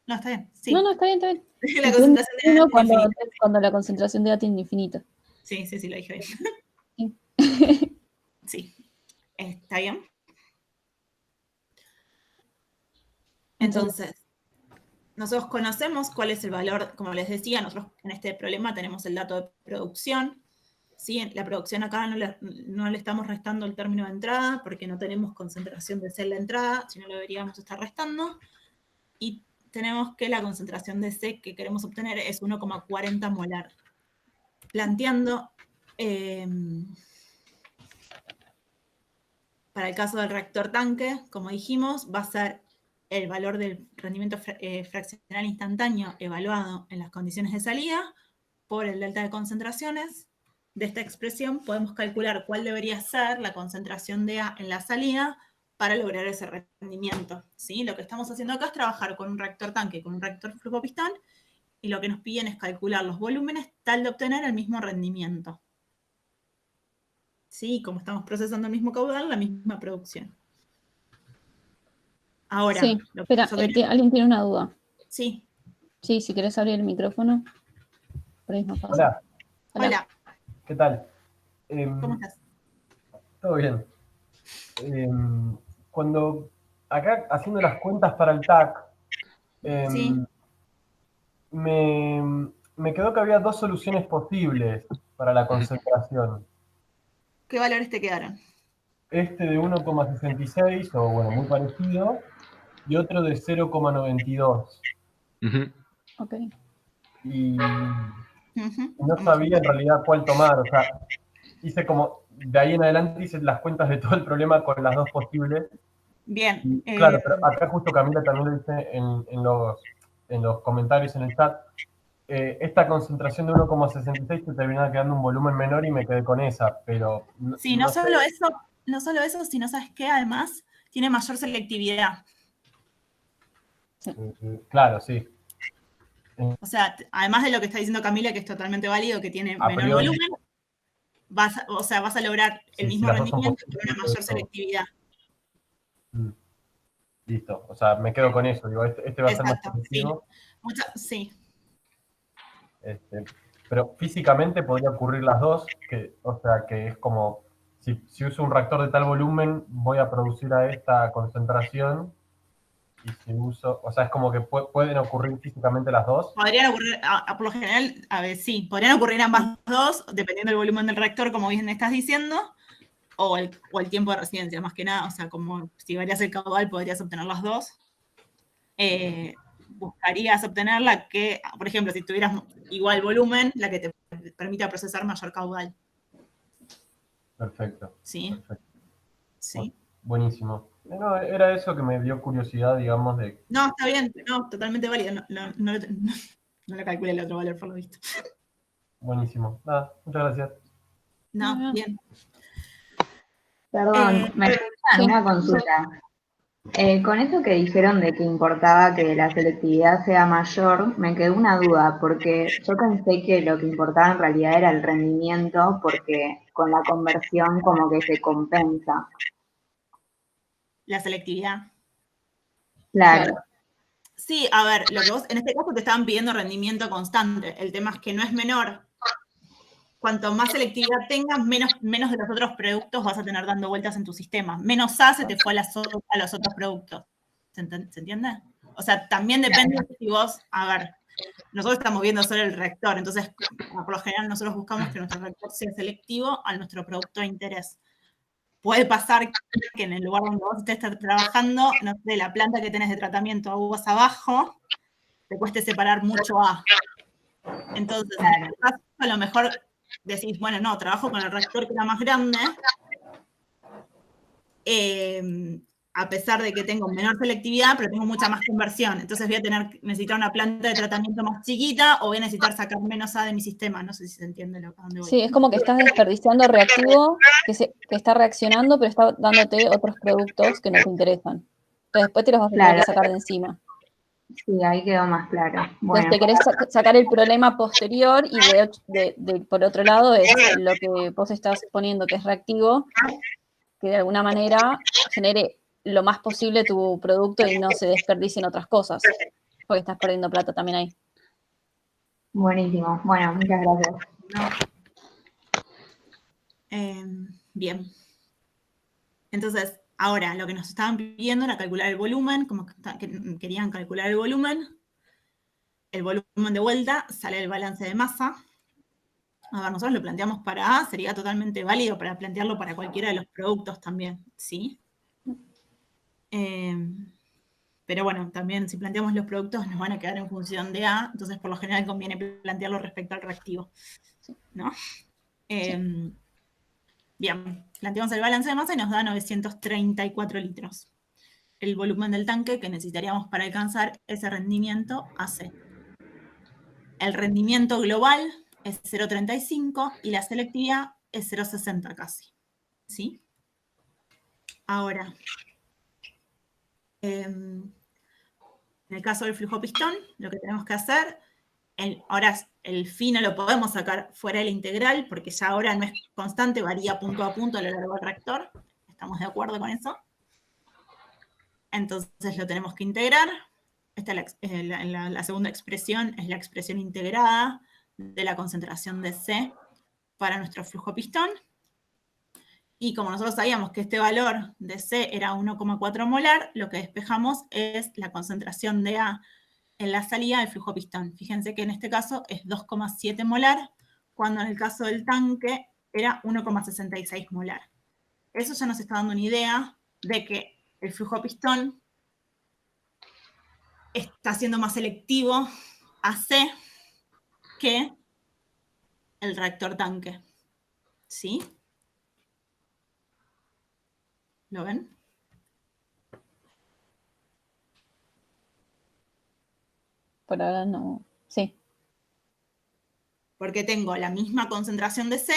No, está bien. Sí. No, está bien, está bien. La concentración de A tiende infinita. Cuando la concentración de A tiende infinita. Sí, lo dije bien. Sí. Sí. ¿Está bien? Entonces, nosotros conocemos cuál es el valor, como les decía, nosotros en este problema tenemos el dato de producción. ¿Sí? La producción acá no le estamos restando el término de entrada porque no tenemos concentración de C en la entrada, si no lo deberíamos estar restando. Y tenemos que la concentración de C que queremos obtener es 1,40 molar. Planteando, para el caso del reactor tanque, como dijimos, va a ser el valor del rendimiento fraccional instantáneo evaluado en las condiciones de salida por el delta de concentraciones. De esta expresión podemos calcular cuál debería ser la concentración de A en la salida para lograr ese rendimiento, ¿sí? Lo que estamos haciendo acá es trabajar con un reactor tanque, con un reactor flujo pistón, y lo que nos piden es calcular los volúmenes tal de obtener el mismo rendimiento. ¿Sí? Como estamos procesando el mismo caudal, la misma producción. Ahora, Sí, espera, alguien tiene una duda. Sí. Sí, si querés abrir el micrófono, por ahí es más fácil. Hola. Hola. ¿Qué tal? ¿Cómo estás? Todo bien. Cuando acá haciendo las cuentas para el TAC, Sí. me quedó que había dos soluciones posibles para la concentración. ¿Qué valores te quedaron? Este de 1,66, o bueno, muy parecido, y otro de 0,92. Ok. Y no sabía en realidad cuál tomar, o sea, hice como, de ahí en adelante hice las cuentas de todo el problema con las dos posibles. Bien. Y, claro, pero acá justo Camila también lo dice en los comentarios en el chat. Esta concentración de 1,66 te terminaba quedando un volumen menor y me quedé con esa, pero... Sí, no solo eso, sino, ¿sabes qué? Además, tiene mayor selectividad. Claro, sí. O sea, además de lo que está diciendo Camila, que es totalmente válido, que tiene menor volumen, vas a lograr el mismo rendimiento con una mayor selectividad. Listo, o sea, me quedo con eso, digo, este va a ser más selectivo. Sí. Pero físicamente podría ocurrir las dos, o sea, que es como, si uso un reactor de tal volumen, voy a producir a esta concentración, y si uso, o sea, es como que pueden ocurrir físicamente las dos. Podrían ocurrir, por lo general, a ver, sí, podrían ocurrir ambas dos, dependiendo del volumen del reactor, como bien estás diciendo, o el tiempo de residencia, más que nada, o sea, como si varias el caudal, podrías obtener las dos. Buscarías obtener la que, por ejemplo, si tuvieras igual volumen, la que te permita procesar mayor caudal. Perfecto. ¿Sí? Perfecto. Sí. Buenísimo. No, era eso que me dio curiosidad, digamos, de... No, está bien, no, totalmente válido. No le calculé el otro valor por lo visto. Buenísimo. Nada, muchas gracias. No, bien. Perdón, me escuchan una consulta. Con eso que dijeron de que importaba que la selectividad sea mayor, me quedó una duda, porque yo pensé que lo que importaba en realidad era el rendimiento, porque con la conversión como que se compensa. La selectividad. Claro. Sí, a ver, lo que vos, en este caso te estaban pidiendo rendimiento constante. El tema es que no es menor. Cuanto más selectividad tengas, menos de los otros productos vas a tener dando vueltas en tu sistema. Menos A se te fue a los otros productos. ¿Se entiende? O sea, también depende si vos, a ver, nosotros estamos viendo solo el reactor, entonces, por lo general, nosotros buscamos que nuestro reactor sea selectivo a nuestro producto de interés. Puede pasar que en el lugar donde vos estés trabajando, no sé, la planta que tenés de tratamiento a aguas abajo, te cueste separar mucho A. Entonces, en este caso, a lo mejor decís, bueno, no, trabajo con el reactor que era más grande, a pesar de que tengo menor selectividad, pero tengo mucha más conversión. Entonces voy a necesitar una planta de tratamiento más chiquita o voy a necesitar sacar menos A de mi sistema. No sé si se entiende a dónde voy. Sí, es como que estás desperdiciando reactivo que está reaccionando, pero está dándote otros productos que no te interesan. Entonces después te los vas a tener que sacar de encima. Sí, ahí quedó más claro. Entonces te querés sacar el problema posterior y por otro lado es lo que vos estás poniendo que es reactivo, que de alguna manera genere lo más posible tu producto y no se desperdicien otras cosas, porque estás perdiendo plata también ahí. Buenísimo. Bueno, muchas gracias. Bien. Entonces, ahora lo que nos estaban pidiendo era calcular el volumen, como que querían calcular el volumen. El volumen de vuelta sale el balance de masa. A ver, nosotros lo planteamos para A, sería totalmente válido para plantearlo para cualquiera de los productos también, ¿sí? Pero bueno, también si planteamos los productos nos van a quedar en función de A, entonces por lo general conviene plantearlo respecto al reactivo, ¿no? Bien, planteamos el balance de masa y nos da 934 litros. el volumen del tanque que necesitaríamos para alcanzar ese rendimiento AC. El rendimiento global es 0,35 y la selectividad es 0,60 casi. ¿Sí? Ahora, en el caso del flujo pistón, lo que tenemos que hacer, ahora el phi no lo podemos sacar fuera de la integral, porque ya ahora no es constante, varía punto a punto a lo largo del reactor. ¿Estamos de acuerdo con eso? Entonces lo tenemos que integrar. Esta es la segunda expresión, es la expresión integrada de la concentración de C para nuestro flujo pistón. Y como nosotros sabíamos que este valor de C era 1,4 molar, lo que despejamos es la concentración de A en la salida del flujo pistón. Fíjense que en este caso es 2,7 molar, cuando en el caso del tanque era 1,66 molar. Eso ya nos está dando una idea de que el flujo pistón está siendo más selectivo a C que el reactor tanque. ¿Sí? ¿Lo ven? Por ahora no. Sí. Porque tengo la misma concentración de C,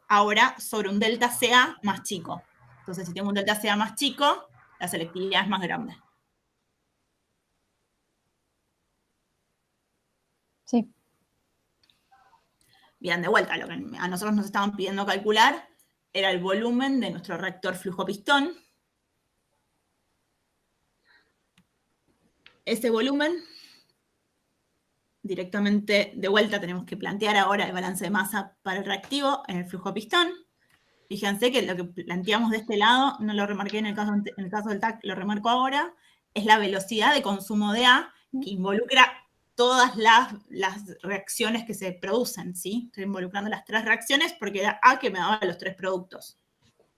ahora sobre un delta CA más chico. Entonces, si tengo un delta CA más chico, la selectividad es más grande. Sí. Bien, de vuelta, lo que a nosotros nos estaban pidiendo calcular era el volumen de nuestro reactor flujo-pistón. Ese volumen, directamente de vuelta tenemos que plantear ahora el balance de masa para el reactivo en el flujo-pistón. Fíjense que lo que planteamos de este lado, no lo remarqué en el caso del TAC, lo remarco ahora, es la velocidad de consumo de A, que involucra todas las reacciones que se producen, ¿sí? Estoy involucrando las 3 reacciones porque era A que me daba los 3 productos,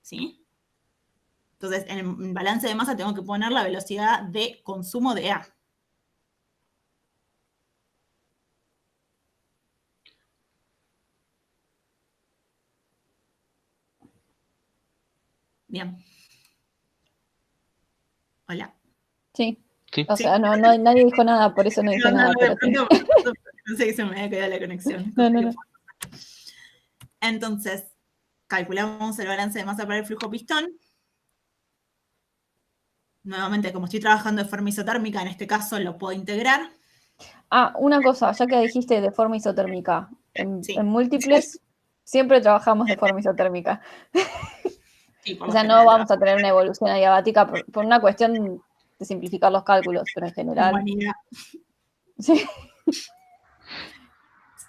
¿sí? Entonces, en el balance de masa tengo que poner la velocidad de consumo de A. Bien. Hola. Sí. Sí. O sea, nadie dijo nada, por eso no dije nada. Pero sí. Pensé que se me había caído la conexión. No. Entonces, calculamos el balance de masa para el flujo pistón. Nuevamente, como estoy trabajando de forma isotérmica, en este caso lo puedo integrar. Una cosa, ya que dijiste de forma isotérmica, Sí. en múltiples siempre trabajamos de forma isotérmica. Sí, O sea, no vamos a tener una evolución adiabática por una cuestión de simplificar los cálculos, pero en general. Humanidad. Sí.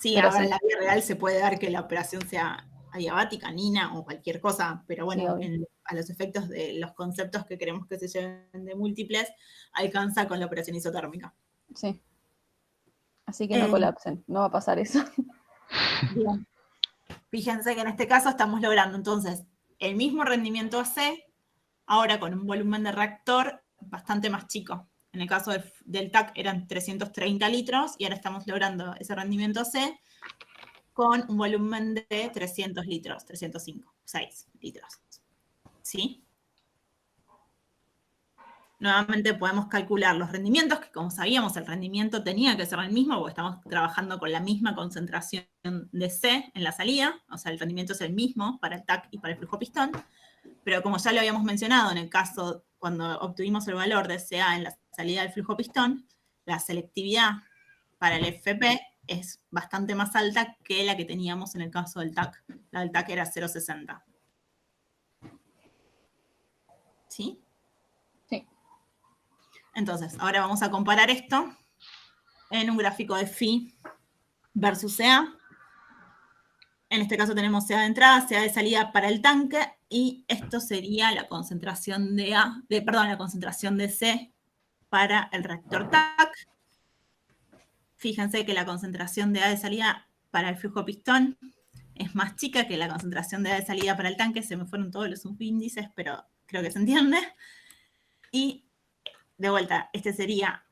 Sí, Pero ahora sí. en la vida real se puede dar que la operación sea adiabática, NINA o cualquier cosa, pero bueno, Sí, a los efectos de los conceptos que queremos que se lleven de múltiples, alcanza con la operación isotérmica. Sí. Así que no colapsen, no va a pasar eso. Bien. Fíjense que en este caso estamos logrando entonces el mismo rendimiento AC, ahora con un volumen de reactor bastante más chico. En el caso del TAC eran 330 litros y ahora estamos logrando ese rendimiento AC con un volumen de 300 litros, 305, 6 litros. ¿Sí? Nuevamente podemos calcular los rendimientos, que como sabíamos el rendimiento tenía que ser el mismo porque estamos trabajando con la misma concentración de C en la salida, o sea, el rendimiento es el mismo para el TAC y para el flujo pistón, pero como ya lo habíamos mencionado en el caso cuando obtuvimos el valor de CA en la salida del flujo pistón, la selectividad para el FP es bastante más alta que la que teníamos en el caso del TAC. La del TAC era 0,60. ¿Sí? Sí. Entonces, ahora vamos a comparar esto en un gráfico de phi versus CA. En este caso tenemos CA de entrada, CA de salida para el tanque, y esto sería la concentración la concentración de C para el reactor TAC. Fíjense que la concentración de A de salida para el flujo pistón es más chica que la concentración de A de salida para el tanque. Se me fueron todos los subíndices, pero creo que se entiende. Y de vuelta, este sería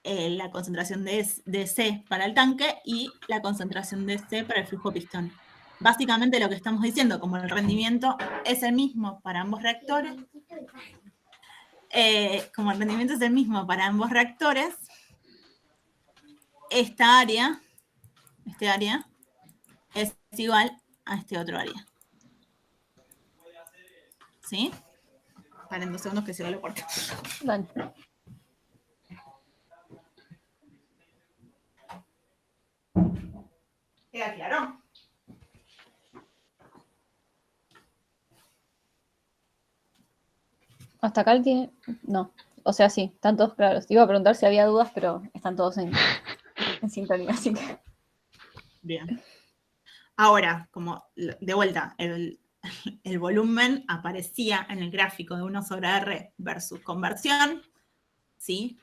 la concentración de C para el tanque y la concentración de C para el flujo pistón. Básicamente lo que estamos diciendo, como el rendimiento es el mismo para ambos reactores, como el rendimiento es el mismo para ambos reactores, esta área, este área, es igual a este otro área. ¿Sí? Paren 2 segundos que se lo corto. Dale. ¿Queda claro? Hasta acá tiene. No. O sea, sí, están todos claros. Te iba a preguntar si había dudas, pero están todos en sintonía, así que. Bien. Ahora, como de vuelta, el volumen aparecía en el gráfico de 1/R versus conversión, ¿sí?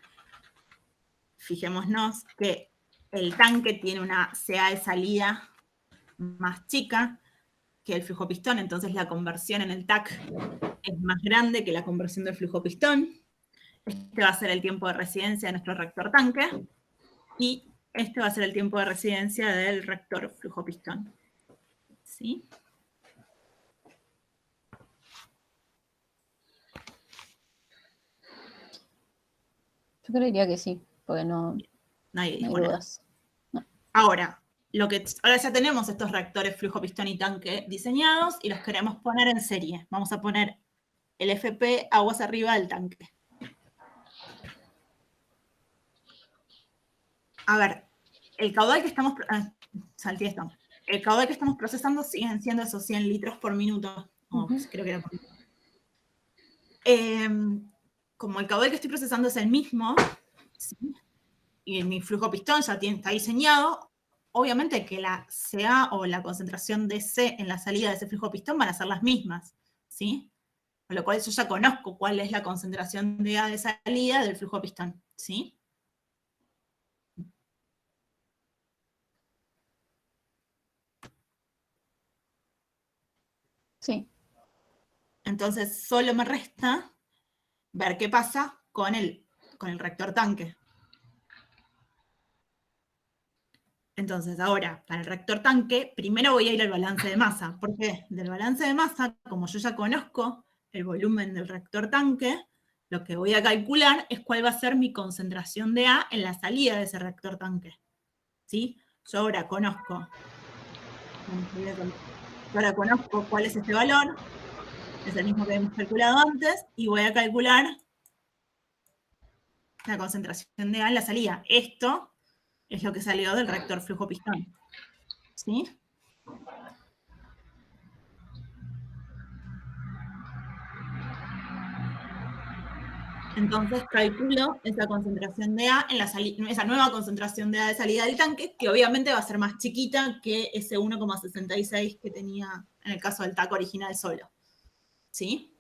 Fijémonos que el tanque tiene una CA de salida más chica que el flujo pistón, entonces la conversión en el TAC es más grande que la conversión del flujo pistón. Este va a ser el tiempo de residencia de nuestro reactor tanque y este va a ser el tiempo de residencia del reactor flujo pistón. ¿Sí? Yo creería que sí, porque no Nadie hay dijo nada. dudas. No. Ahora ya tenemos estos reactores flujo pistón y tanque diseñados y los queremos poner en serie. Vamos a poner el FP aguas arriba del tanque. A ver, el caudal que estamos... salté esto. El caudal que estamos procesando siguen siendo esos 100 litros por minuto. Creo que era por minuto. Como el caudal que estoy procesando es el mismo, ¿sí? Y mi flujo pistón ya está diseñado, obviamente que la CA o la concentración de C en la salida de ese flujo pistón van a ser las mismas, ¿sí? Con lo cual yo ya conozco cuál es la concentración de A de salida del flujo pistón, ¿sí? Sí. Entonces solo me resta ver qué pasa con el reactor tanque. Entonces ahora, para el reactor tanque, primero voy a ir al balance de masa. ¿Por qué? Del balance de masa, como yo ya conozco el volumen del reactor tanque, lo que voy a calcular es cuál va a ser mi concentración de A en la salida de ese reactor tanque. ¿Sí? Yo ahora conozco cuál es este valor, es el mismo que hemos calculado antes, y voy a calcular la concentración de A en la salida. Esto es lo que salió del reactor flujo pistón. ¿Sí? Entonces calculo esa concentración de A en la salida, esa nueva concentración de A de salida del tanque, que obviamente va a ser más chiquita que ese 1,66 que tenía en el caso del TAC original solo. ¿Sí?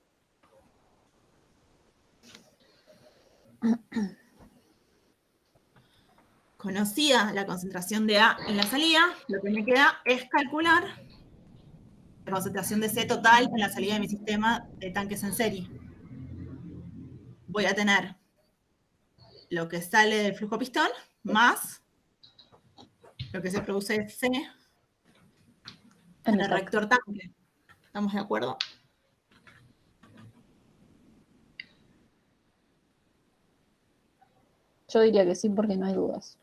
Conocida la concentración de A en la salida, lo que me queda es calcular la concentración de C total en la salida de mi sistema de tanques en serie. Voy a tener lo que sale del flujo pistón más lo que se produce C en el reactor tanque. ¿Estamos de acuerdo? Yo diría que sí, porque no hay dudas.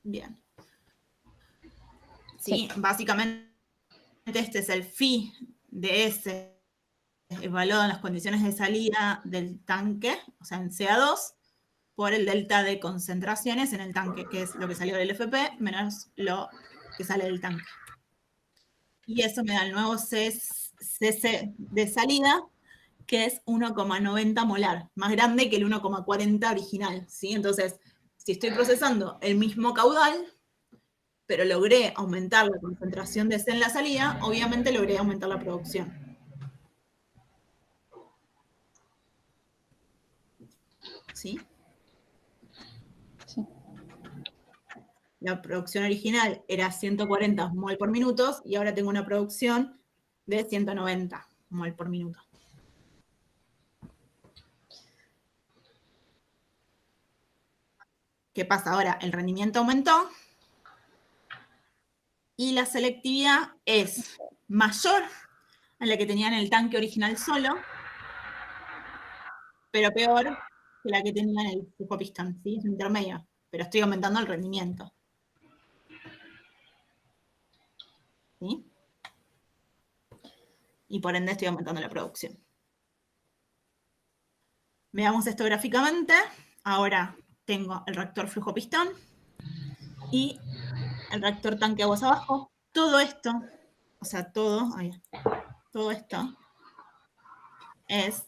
Bien. Sí, básicamente este es el phi de S evaluado en las condiciones de salida del tanque, o sea, en CA2, por el delta de concentraciones en el tanque, que es lo que salió del FP menos lo que sale del tanque. Y eso me da el nuevo CC de salida, que es 1,90 molar, más grande que el 1,40 original, ¿sí? Entonces, si estoy procesando el mismo caudal, pero logré aumentar la concentración de C en la salida, obviamente logré aumentar la producción. ¿Sí? Sí. La producción original era 140 mol por minuto y ahora tengo una producción de 190 mol por minuto. ¿Qué pasa ahora? El rendimiento aumentó y la selectividad es mayor a la que tenía en el tanque original solo, pero peor que la que tenía en el flujo pistón, ¿sí? Es un intermedio, pero estoy aumentando el rendimiento. ¿Sí? Y por ende estoy aumentando la producción. Veamos esto gráficamente. Ahora tengo el reactor flujo pistón y el reactor tanque aguas abajo. Todo esto, o sea, todo esto es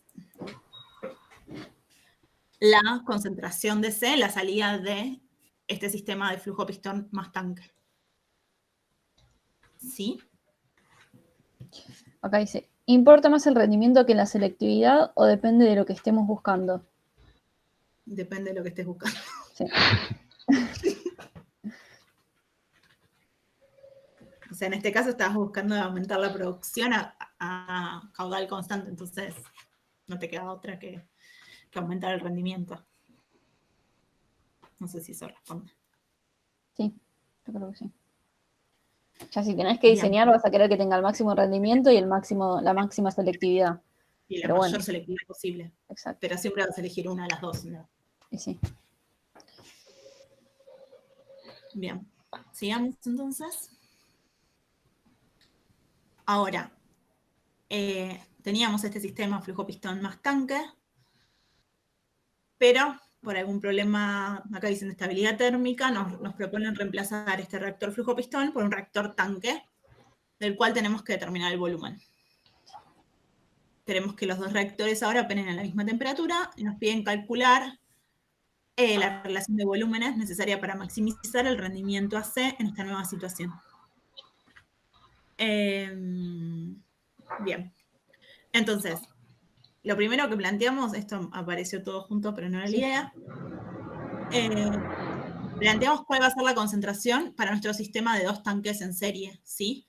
la concentración de C, la salida de este sistema de flujo pistón más tanque. ¿Sí? Acá dice, ¿importa más el rendimiento que la selectividad o depende de lo que estemos buscando? Depende de lo que estés buscando. Sí. O sea, en este caso estabas buscando aumentar la producción a caudal constante, entonces no te queda otra que aumentar el rendimiento. No sé si eso responde. Sí, yo creo que sí. Ya si tenés que diseñar, vas a querer que tenga el máximo rendimiento y la máxima selectividad. Y la Pero mayor bueno. selectividad posible. Exacto. Pero siempre vas a elegir una de las dos, ¿no? Y sí. Bien. Sigamos entonces. Ahora, teníamos este sistema flujo pistón más tanque, pero por algún problema, acá dicen de estabilidad térmica, nos proponen reemplazar este reactor flujo pistón por un reactor tanque, del cual tenemos que determinar el volumen. Queremos que los dos reactores ahora operen a la misma temperatura y nos piden calcular la relación de volúmenes necesaria para maximizar el rendimiento AC en esta nueva situación. Bien. Entonces, lo primero que planteamos, esto apareció todo junto, pero no era la idea, planteamos cuál va a ser la concentración para nuestro sistema de dos tanques en serie, ¿sí?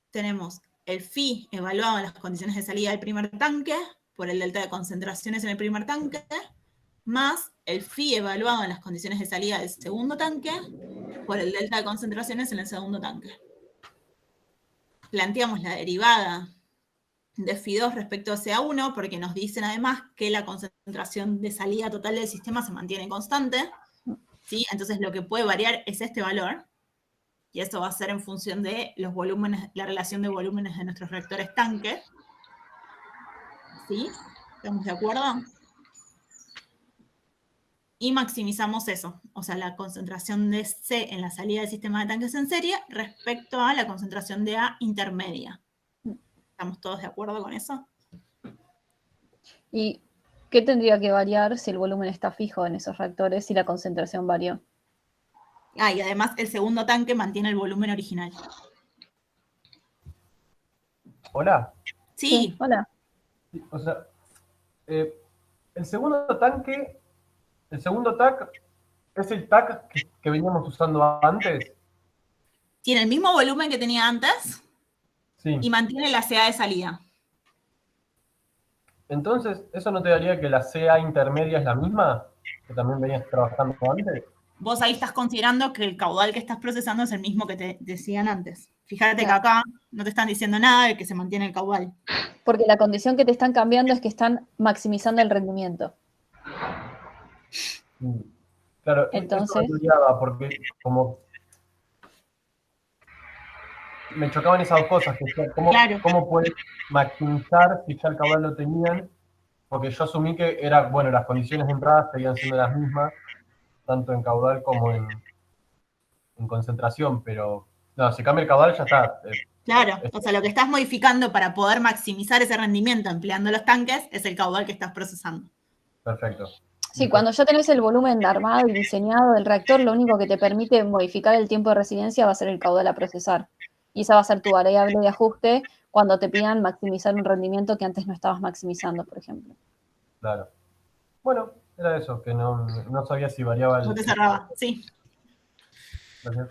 Tenemos el phi evaluado en las condiciones de salida del primer tanque, por el delta de concentraciones en el primer tanque, más el phi evaluado en las condiciones de salida del segundo tanque, por el delta de concentraciones en el segundo tanque. Planteamos la derivada de phi2 respecto a CA1, porque nos dicen además que la concentración de salida total del sistema se mantiene constante, ¿sí? Entonces lo que puede variar es este valor, y esto va a ser en función de los volúmenes, la relación de volúmenes de nuestros reactores tanque. ¿Sí? ¿Estamos de acuerdo? Y maximizamos eso, o sea, la concentración de C en la salida del sistema de tanques en serie respecto a la concentración de A intermedia. ¿Estamos todos de acuerdo con eso? ¿Y qué tendría que variar si el volumen está fijo en esos reactores y la concentración varió? Ah, y además el segundo tanque mantiene el volumen original. Hola. Sí. Hola. O sea, el segundo tanque, el segundo TAC es el TAC que veníamos usando antes. Tiene el mismo volumen que tenía antes, Sí. Y mantiene la CA de salida. Entonces, ¿eso no te daría que la CA intermedia es la misma que también venías trabajando antes? Vos ahí estás considerando que el caudal que estás procesando es el mismo que te decían antes. Fíjate Claro. que acá no te están diciendo nada de que se mantiene el caudal. Porque la condición que te están cambiando es que están maximizando el rendimiento. Claro, Entonces, eso me odiaba porque como me chocaban esas dos cosas, que Claro. ¿cómo puedes maximizar si ya el caudal lo tenían? Porque yo asumí que era, bueno, las condiciones de entrada seguían siendo las mismas, tanto en caudal como en concentración, pero no, si cambia el caudal ya está. Claro, o sea, lo que estás modificando para poder maximizar ese rendimiento empleando los tanques es el caudal que estás procesando. Perfecto. sí, cuando ya tenés el volumen armado y diseñado del reactor, lo único que te permite modificar el tiempo de residencia va a ser el caudal a procesar. Y esa va a ser tu variable de ajuste cuando te pidan maximizar un rendimiento que antes no estabas maximizando, por ejemplo. Claro. Bueno, era eso, que no sabía si variaba el... No te cerraba, sí. Gracias.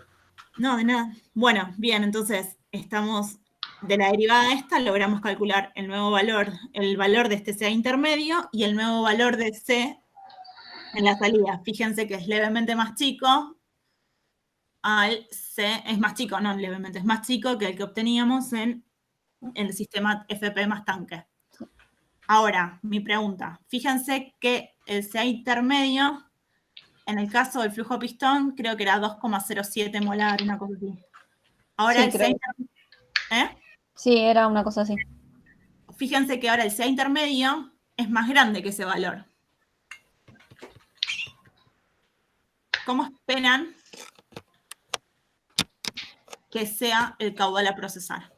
No, de nada. Bueno, bien, entonces estamos de la derivada esta, logramos calcular el nuevo valor, el valor de este CA intermedio y el nuevo valor de C en la salida. Fíjense que es levemente más chico al C, es más chico, no levemente, es más chico que el que obteníamos en el sistema FP más tanque. Ahora, mi pregunta. Fíjense que el CA intermedio, en el caso del flujo pistón, creo que era 2,07 molar, una cosa así. Ahora Sí, el CA creo. intermedio, Sí, era una cosa así. fíjense que ahora el CA intermedio es más grande que ese valor. ¿Cómo esperan que sea el caudal a procesar?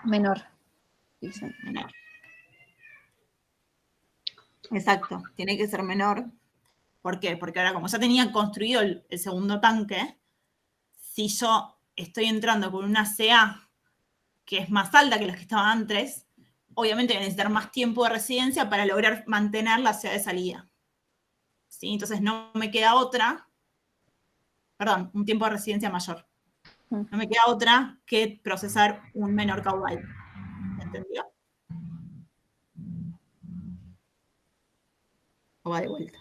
Menor. Dicen. Menor. Exacto, tiene que ser menor. ¿Por qué? Porque ahora, como ya tenía construido el segundo tanque, si yo estoy entrando con una CA que es más alta que las que estaban antes, obviamente voy a necesitar más tiempo de residencia para lograr mantener la CA de salida. ¿Sí? Entonces no me queda otra, perdón, un tiempo de residencia mayor. No me queda otra que procesar un menor caudal. ¿Entendió? ¿O va de vuelta?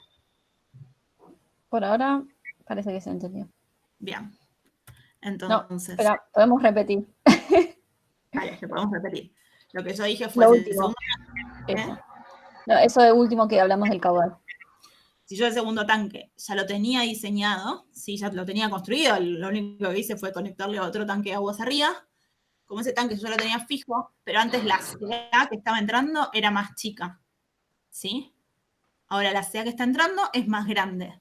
Por ahora parece que se entendió. Bien. No, Entonces, espera, podemos repetir. vale, lo podemos repetir. Lo que yo dije Lo fue, último. Eso. No, eso de último que hablamos del caudal. si yo el segundo tanque ya lo tenía diseñado, si ya lo tenía construido, lo único que hice fue conectarle a otro tanque de aguas arriba. Como ese tanque yo lo tenía fijo, pero antes la CA que estaba entrando era más chica. ¿Sí? Ahora la CA que está entrando es más grande.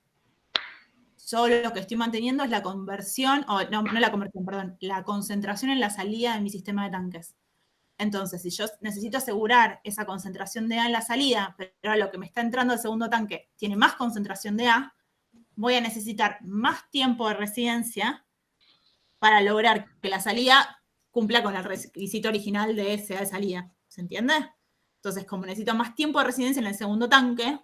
Yo lo que estoy manteniendo es la conversión, o no la conversión, perdón, la concentración en la salida de mi sistema de tanques. Entonces, si yo necesito asegurar esa concentración de A en la salida, pero lo que me está entrando al segundo tanque tiene más concentración de A, voy a necesitar más tiempo de residencia para lograr que la salida cumpla con el requisito original de ese A de salida. ¿Se entiende? Entonces, como necesito más tiempo de residencia en el segundo tanque,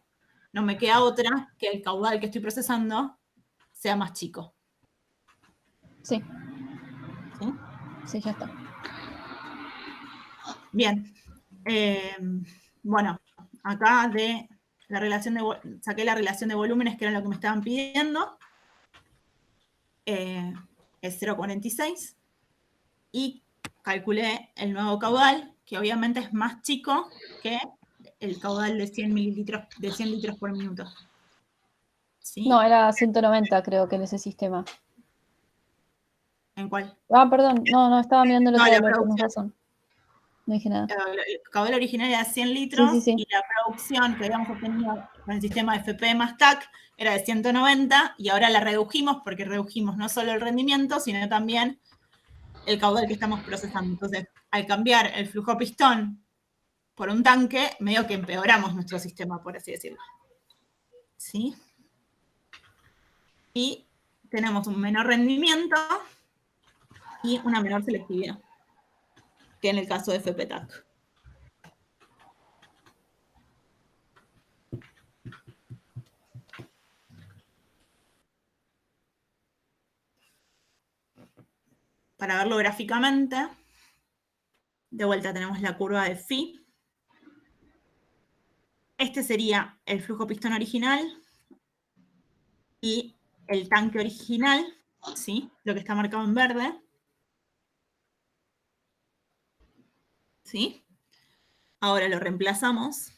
no me queda otra que el caudal que estoy procesando sea más chico. Sí. ¿Sí? Sí, ya está. Bien. Bueno, acá saqué la relación de volúmenes, que era lo que me estaban pidiendo. Es 0,46. Y calculé el nuevo caudal, que obviamente es más chico que el caudal de 100 mililitros, de 100 litros por minuto. ¿Sí? No, era 190 creo que en ese sistema. ¿En cuál? Ah, perdón, no, estaba mirando el No, otro la valor, tenés producción. razón. No dije nada. El caudal original era 100 litros Sí. y la producción que habíamos obtenido con el sistema FP más TAC era de 190 y ahora la redujimos porque redujimos no solo el rendimiento, sino también el caudal que estamos procesando. Entonces, al cambiar el flujo pistón por un tanque, medio que empeoramos nuestro sistema, por así decirlo. ¿Sí? Y tenemos un menor rendimiento y una menor selectividad que en el caso de FP-TAC. Para verlo gráficamente, de vuelta tenemos la curva de phi. Este sería el flujo pistón original y el tanque original, ¿sí? Lo que está marcado en verde. ¿Sí? Ahora lo reemplazamos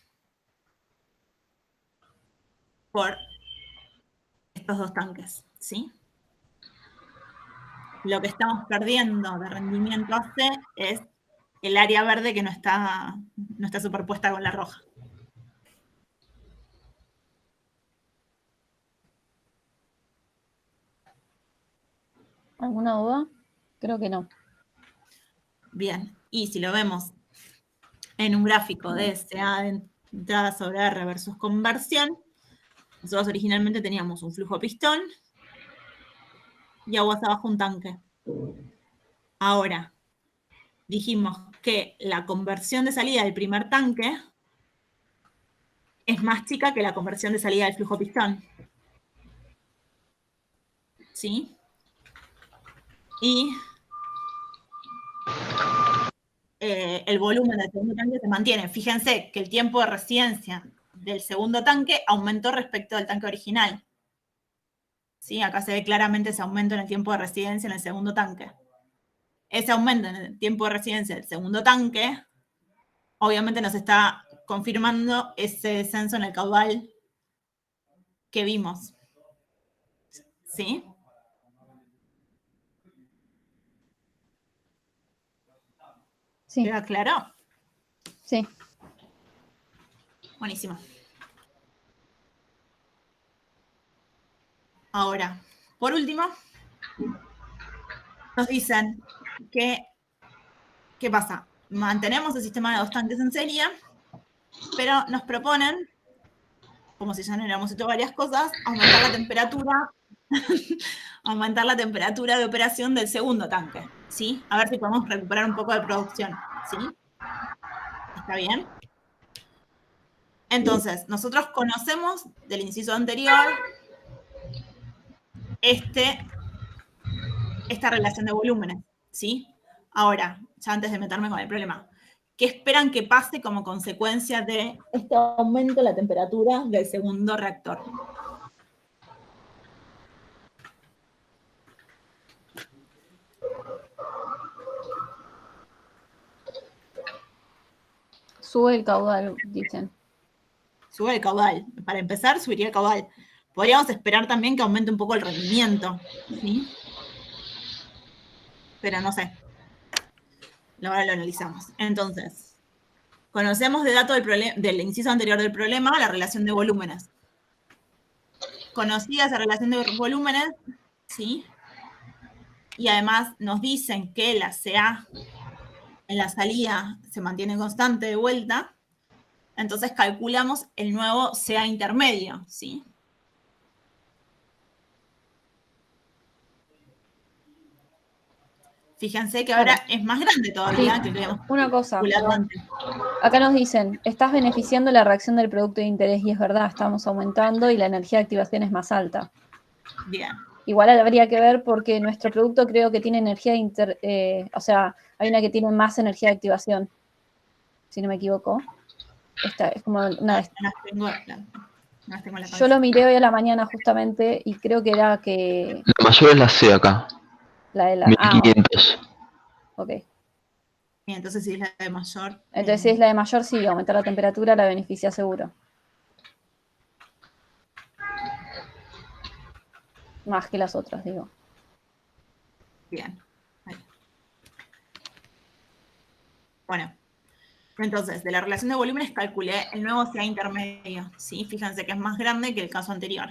por estos dos tanques, ¿sí? Lo que estamos perdiendo de rendimiento AC es el área verde que no está superpuesta con la roja. ¿Alguna duda? Creo que no. Bien, y si lo vemos en un gráfico de SA de entrada sobre R versus conversión, nosotros originalmente teníamos un flujo pistón y aguas abajo un tanque. Ahora, dijimos que la conversión de salida del primer tanque es más chica que la conversión de salida del flujo pistón. ¿Sí? Y el volumen del segundo tanque se mantiene. Fíjense que el tiempo de residencia del segundo tanque aumentó respecto al tanque original. ¿sí? Acá se ve claramente ese aumento en el tiempo de residencia en el segundo tanque. Ese aumento en el tiempo de residencia del segundo tanque, obviamente nos está confirmando ese descenso en el caudal que vimos. ¿Sí? Sí, ¿Queda claro? sí. Buenísimo. Ahora, por último, nos dicen que, ¿qué pasa? Mantenemos el sistema de 2 tanques en serie, pero nos proponen, como si ya no hubiéramos hecho varias cosas, aumentar la temperatura, aumentar la temperatura de operación del segundo tanque, ¿sí? A ver si podemos recuperar un poco de producción, ¿sí? ¿Está bien? Entonces, nosotros conocemos del inciso anterior esta relación de volúmenes, ¿sí? Ahora, ya antes de meterme con el problema, ¿qué esperan que pase como consecuencia de este aumento de la temperatura del segundo reactor? Sube el caudal, dicen. Sube el caudal. Para empezar, subiría el caudal. Podríamos esperar también que aumente un poco el rendimiento, ¿sí? Pero no sé. Ahora lo analizamos. Entonces, conocemos de datos del inciso anterior del problema la relación de volúmenes. Conocida esa relación de volúmenes, ¿sí? Y además nos dicen que la CA en la salida se mantiene constante de vuelta. Entonces calculamos el nuevo CA intermedio, ¿sí? Fíjense que ahora es más grande todavía Sí. que lo que habíamos Una cosa, calculado antes. acá nos dicen, estás beneficiando la reacción del producto de interés, y es verdad, estamos aumentando y la energía de activación es más alta. Bien. Igual habría que ver porque nuestro producto creo que tiene energía o sea, hay una que tiene más energía de activación, si no me equivoco. Esta es como una No las tengo en la Yo cabeza. lo miré hoy a la mañana justamente y creo que era que La mayor es la C acá, la de la... 1500. ok. Y entonces si es la de mayor. Entonces si es la de mayor, sí, aumentar la temperatura la beneficia seguro. Más que las otras, digo. Bien. Ahí. Bueno. Entonces, de la relación de volúmenes calculé el nuevo CA intermedio, ¿sí? Fíjense que es más grande que el caso anterior.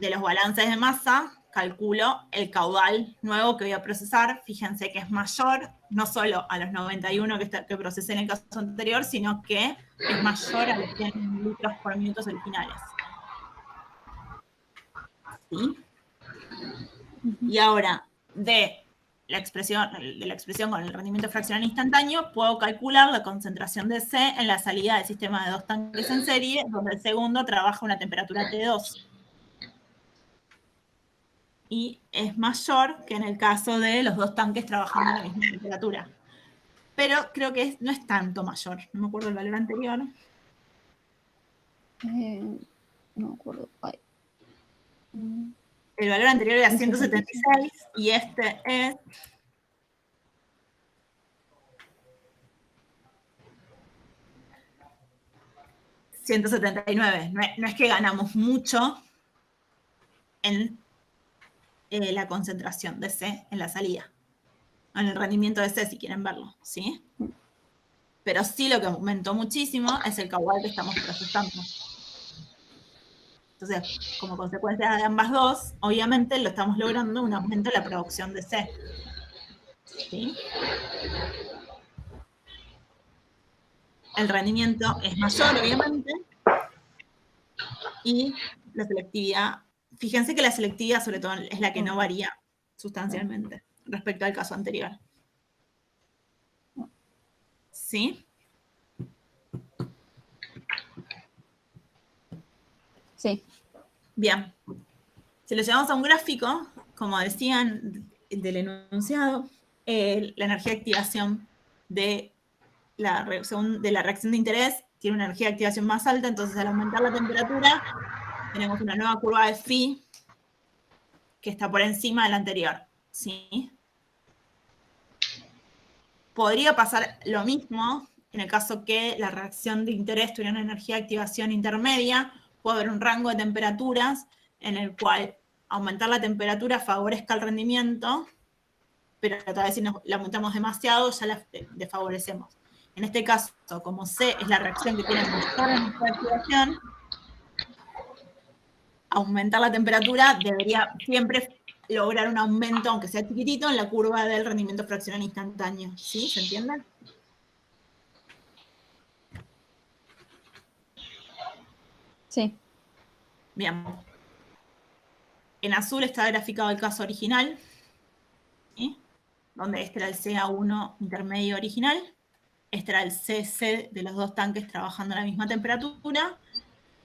De los balances de masa, calculo el caudal nuevo que voy a procesar. Fíjense que es mayor, no solo a los 91 que procesé en el caso anterior, sino que es mayor a los 100 litros por minuto originales. ¿Sí? Y ahora, de la expresión con el rendimiento fraccional instantáneo, puedo calcular la concentración de C en la salida del sistema de 2 tanques en serie, donde el segundo trabaja a una temperatura T2. Y es mayor que en el caso de los 2 tanques trabajando a la misma temperatura. Pero creo que no es tanto mayor. No me acuerdo el valor anterior. No me acuerdo. Ay. El valor anterior era 176 y este es 179. No es que ganamos mucho en la concentración de C en la salida. En el rendimiento de C, si quieren verlo, ¿sí? Pero sí lo que aumentó muchísimo es el caudal que estamos procesando. Entonces, como consecuencia de ambas dos, obviamente lo estamos logrando un aumento de la producción de C. ¿Sí? El rendimiento es mayor, obviamente, y la selectividad, fíjense que la selectividad sobre todo es la que no varía sustancialmente respecto al caso anterior. ¿Sí? Sí. Bien. Si lo llevamos a un gráfico, como decían del enunciado, la energía de activación de la reacción de interés tiene una energía de activación más alta, entonces al aumentar la temperatura tenemos una nueva curva de phi que está por encima de la anterior, ¿sí? Podría pasar lo mismo en el caso que la reacción de interés tuviera una energía de activación intermedia. Puede haber un rango de temperaturas en el cual aumentar la temperatura favorezca el rendimiento, pero tal vez si la aumentamos demasiado ya la desfavorecemos. En este caso, como C es la reacción que tiene mayor energía de activación, aumentar la temperatura debería siempre lograr un aumento, aunque sea chiquitito, en la curva del rendimiento fraccional instantáneo. ¿Sí? ¿Se entiende? Sí. Bien. En azul está graficado el caso original, ¿sí? Donde este era el CA1 intermedio original, este era el CC de los dos tanques trabajando a la misma temperatura,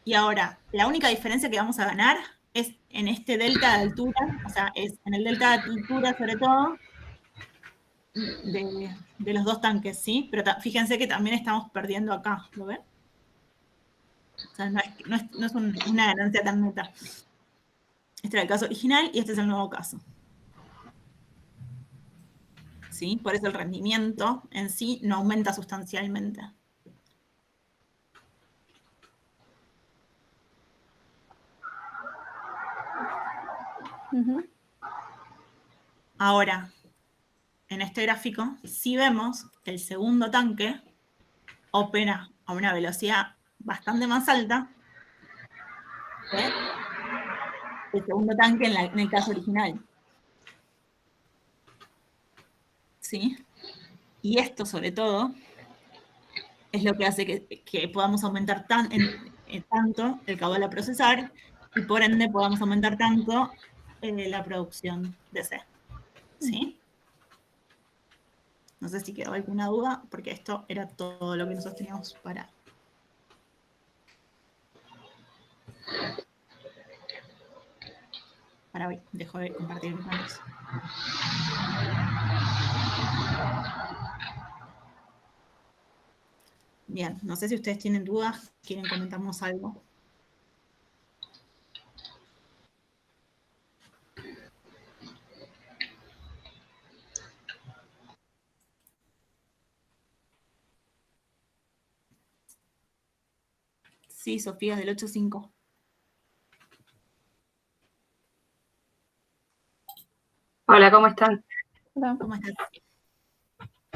y ahora la única diferencia que vamos a ganar es en este delta de altura, o sea, es en el delta de altura sobre todo, de los dos tanques, ¿sí? Pero fíjense que también estamos perdiendo acá, ¿lo ven? O sea, no es una ganancia tan neta. Este era el caso original y este es el nuevo caso. ¿Sí? Por eso el rendimiento en sí no aumenta sustancialmente. Ujú. Ahora, en este gráfico, sí vemos que el segundo tanque opera a una velocidad bastante más alta que el segundo tanque en el caso original. ¿Sí? Y esto, sobre todo, es lo que hace que podamos aumentar tanto el caudal a procesar y por ende podamos aumentar tanto la producción de C. ¿Sí? No sé si quedó alguna duda, porque esto era todo lo que nosotros teníamos para... Para hoy. Dejo de compartir mis manos. Bien, no sé si ustedes tienen dudas, quieren comentarnos algo. Sí, Sofía, del 8.5. Hola, ¿cómo están? Hola. ¿Cómo estás?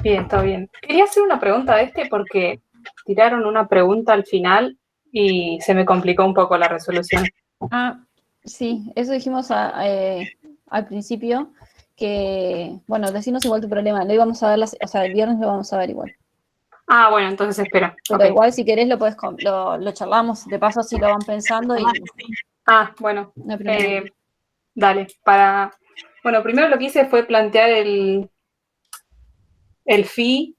Bien, todo bien. Quería hacer una pregunta a porque tiraron una pregunta al final y se me complicó un poco la resolución. Ah, sí, eso dijimos al principio, que, bueno, decinos igual tu problema, lo íbamos a ver, o sea, el viernes lo vamos a ver igual. Ah, bueno, entonces espero. Pero Ok. igual si querés lo charlamos, de paso así lo van pensando y Ah, bueno. no hay problema. Dale, Bueno, primero lo que hice fue plantear el phi,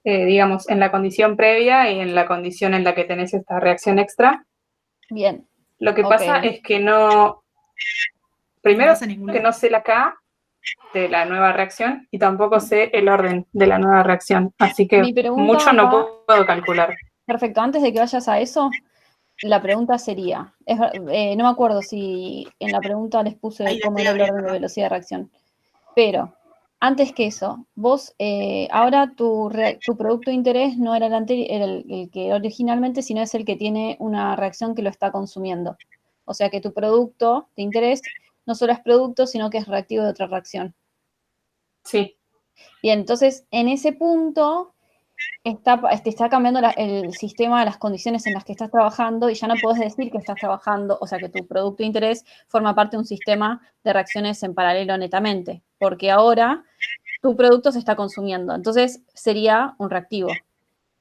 digamos, en la condición previa y en la condición en la que tenés esta reacción extra. Bien. Lo que Ok. pasa es que no... Primero, No pasa ningún que no sé la K de la nueva reacción y tampoco sé el orden de la nueva reacción. Así que Mi pregunta mucho no va- puedo calcular. Perfecto, antes de que vayas a eso, la pregunta sería, no me acuerdo si en la pregunta les puse Ahí la cómo estoy era el orden abriendo. de velocidad de reacción, pero antes que eso, vos, ahora tu producto de interés no era el que originalmente, sino es el que tiene una reacción que lo está consumiendo. O sea que tu producto de interés no solo es producto, sino que es reactivo de otra reacción. Sí, Bien, entonces en ese punto está cambiando el sistema, las condiciones en las que estás trabajando y ya no podés decir que estás trabajando, o sea, que tu producto de interés forma parte de un sistema de reacciones en paralelo netamente, porque ahora tu producto se está consumiendo, entonces sería un reactivo.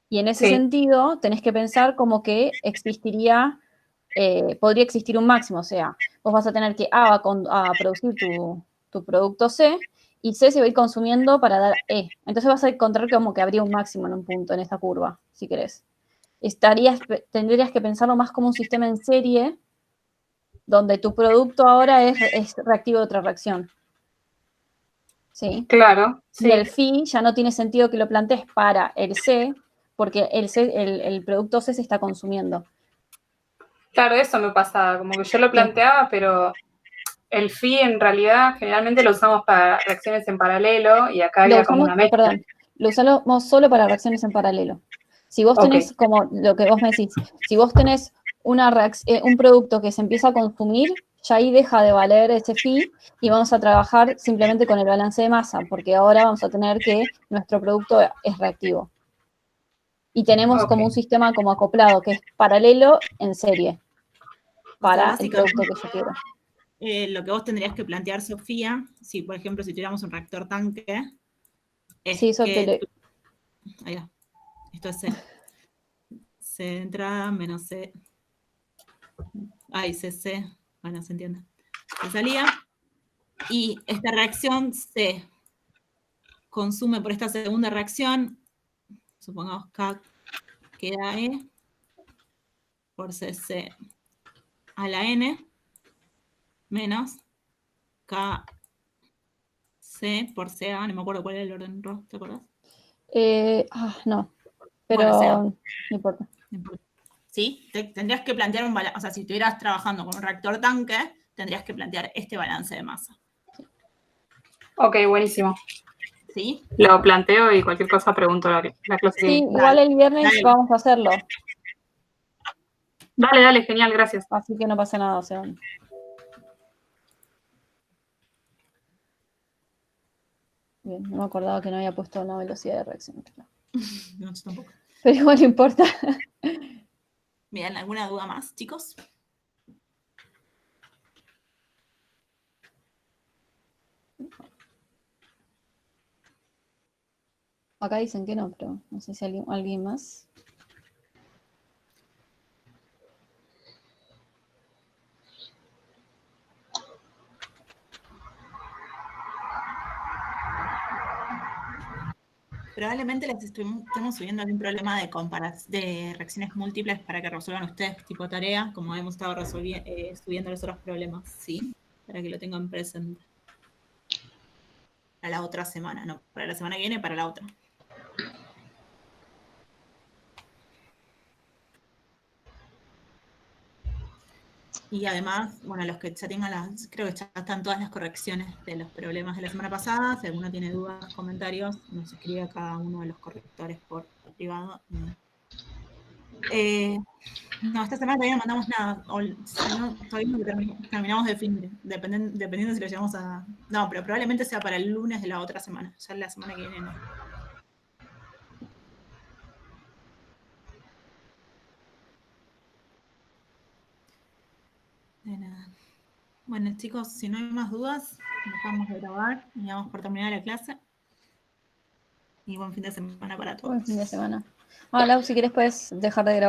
Y en ese sí, sentido, tenés que pensar como que podría existir un máximo, o sea, vos vas a tener que A va a producir tu producto C, y C se va a ir consumiendo para dar E. Entonces vas a encontrar como que habría un máximo en un punto en esa curva, si querés. Tendrías que pensarlo más como un sistema en serie, donde tu producto ahora es reactivo de otra reacción. ¿Sí? claro, Y el sí, phi ya no tiene sentido que lo plantees para el C, porque el producto C se está consumiendo. Claro, eso me pasaba, como que yo lo planteaba, pero el phi en realidad generalmente lo usamos para reacciones en paralelo y acá había como una mezcla. Perdón, lo usamos solo para reacciones en paralelo. Si vos tenés, como lo que vos me decís, si vos tenés un producto que se empieza a consumir, ya ahí deja de valer ese phi y vamos a trabajar simplemente con el balance de masa, porque ahora vamos a tener que nuestro producto es reactivo. Y tenemos como un sistema como acoplado, que es paralelo en serie, para el producto que yo quiero. Lo que vos tendrías que plantear, Sofía, si por ejemplo, si tuviéramos un reactor tanque, es sí, eso que... Ahí va. Esto es C. C de entrada menos C. Ay, CC. Bueno, se entiende. Se salía. Y esta reacción se consume por esta segunda reacción. Supongamos K queda E por CC a la N menos K C por CA. No me acuerdo cuál era el orden, ¿te acordás? No, pero bueno, no importa. ¿Sí? Tendrías que plantear un balance, o sea, si estuvieras trabajando con un reactor tanque, tendrías que plantear este balance de masa. Ok, buenísimo. ¿Sí? Lo planteo y cualquier cosa pregunto la clase que Sí, viene. igual el viernes vamos a hacerlo. Dale, genial, gracias. Así que no pasa nada, o sea. Bien, no me acordaba que no había puesto una velocidad de reacción. No, yo tampoco. Pero igual no importa. Bien, ¿alguna duda más, chicos? Acá dicen que no, pero no sé si alguien más. Probablemente les estemos subiendo algún problema de reacciones múltiples para que resuelvan ustedes tipo tarea, como hemos estado subiendo los otros problemas, ¿sí? Para que lo tengan presente. Para la otra semana, no, para la semana que viene, para la otra. Y además, bueno, los que ya tengan creo que ya están todas las correcciones de los problemas de la semana pasada. Si alguno tiene dudas, comentarios, nos escribe a cada uno de los correctores por privado. No, esta semana todavía no mandamos nada. Si no, todavía no terminamos de fin, dependiendo si lo llevamos a... No, pero probablemente sea para el lunes de la otra semana. Ya la semana que viene no. De nada. Bueno, chicos, si no hay más dudas, dejamos de grabar y vamos por terminar la clase. Y buen fin de semana para todos. Buen fin de semana. Lau, si querés puedes dejar de grabar.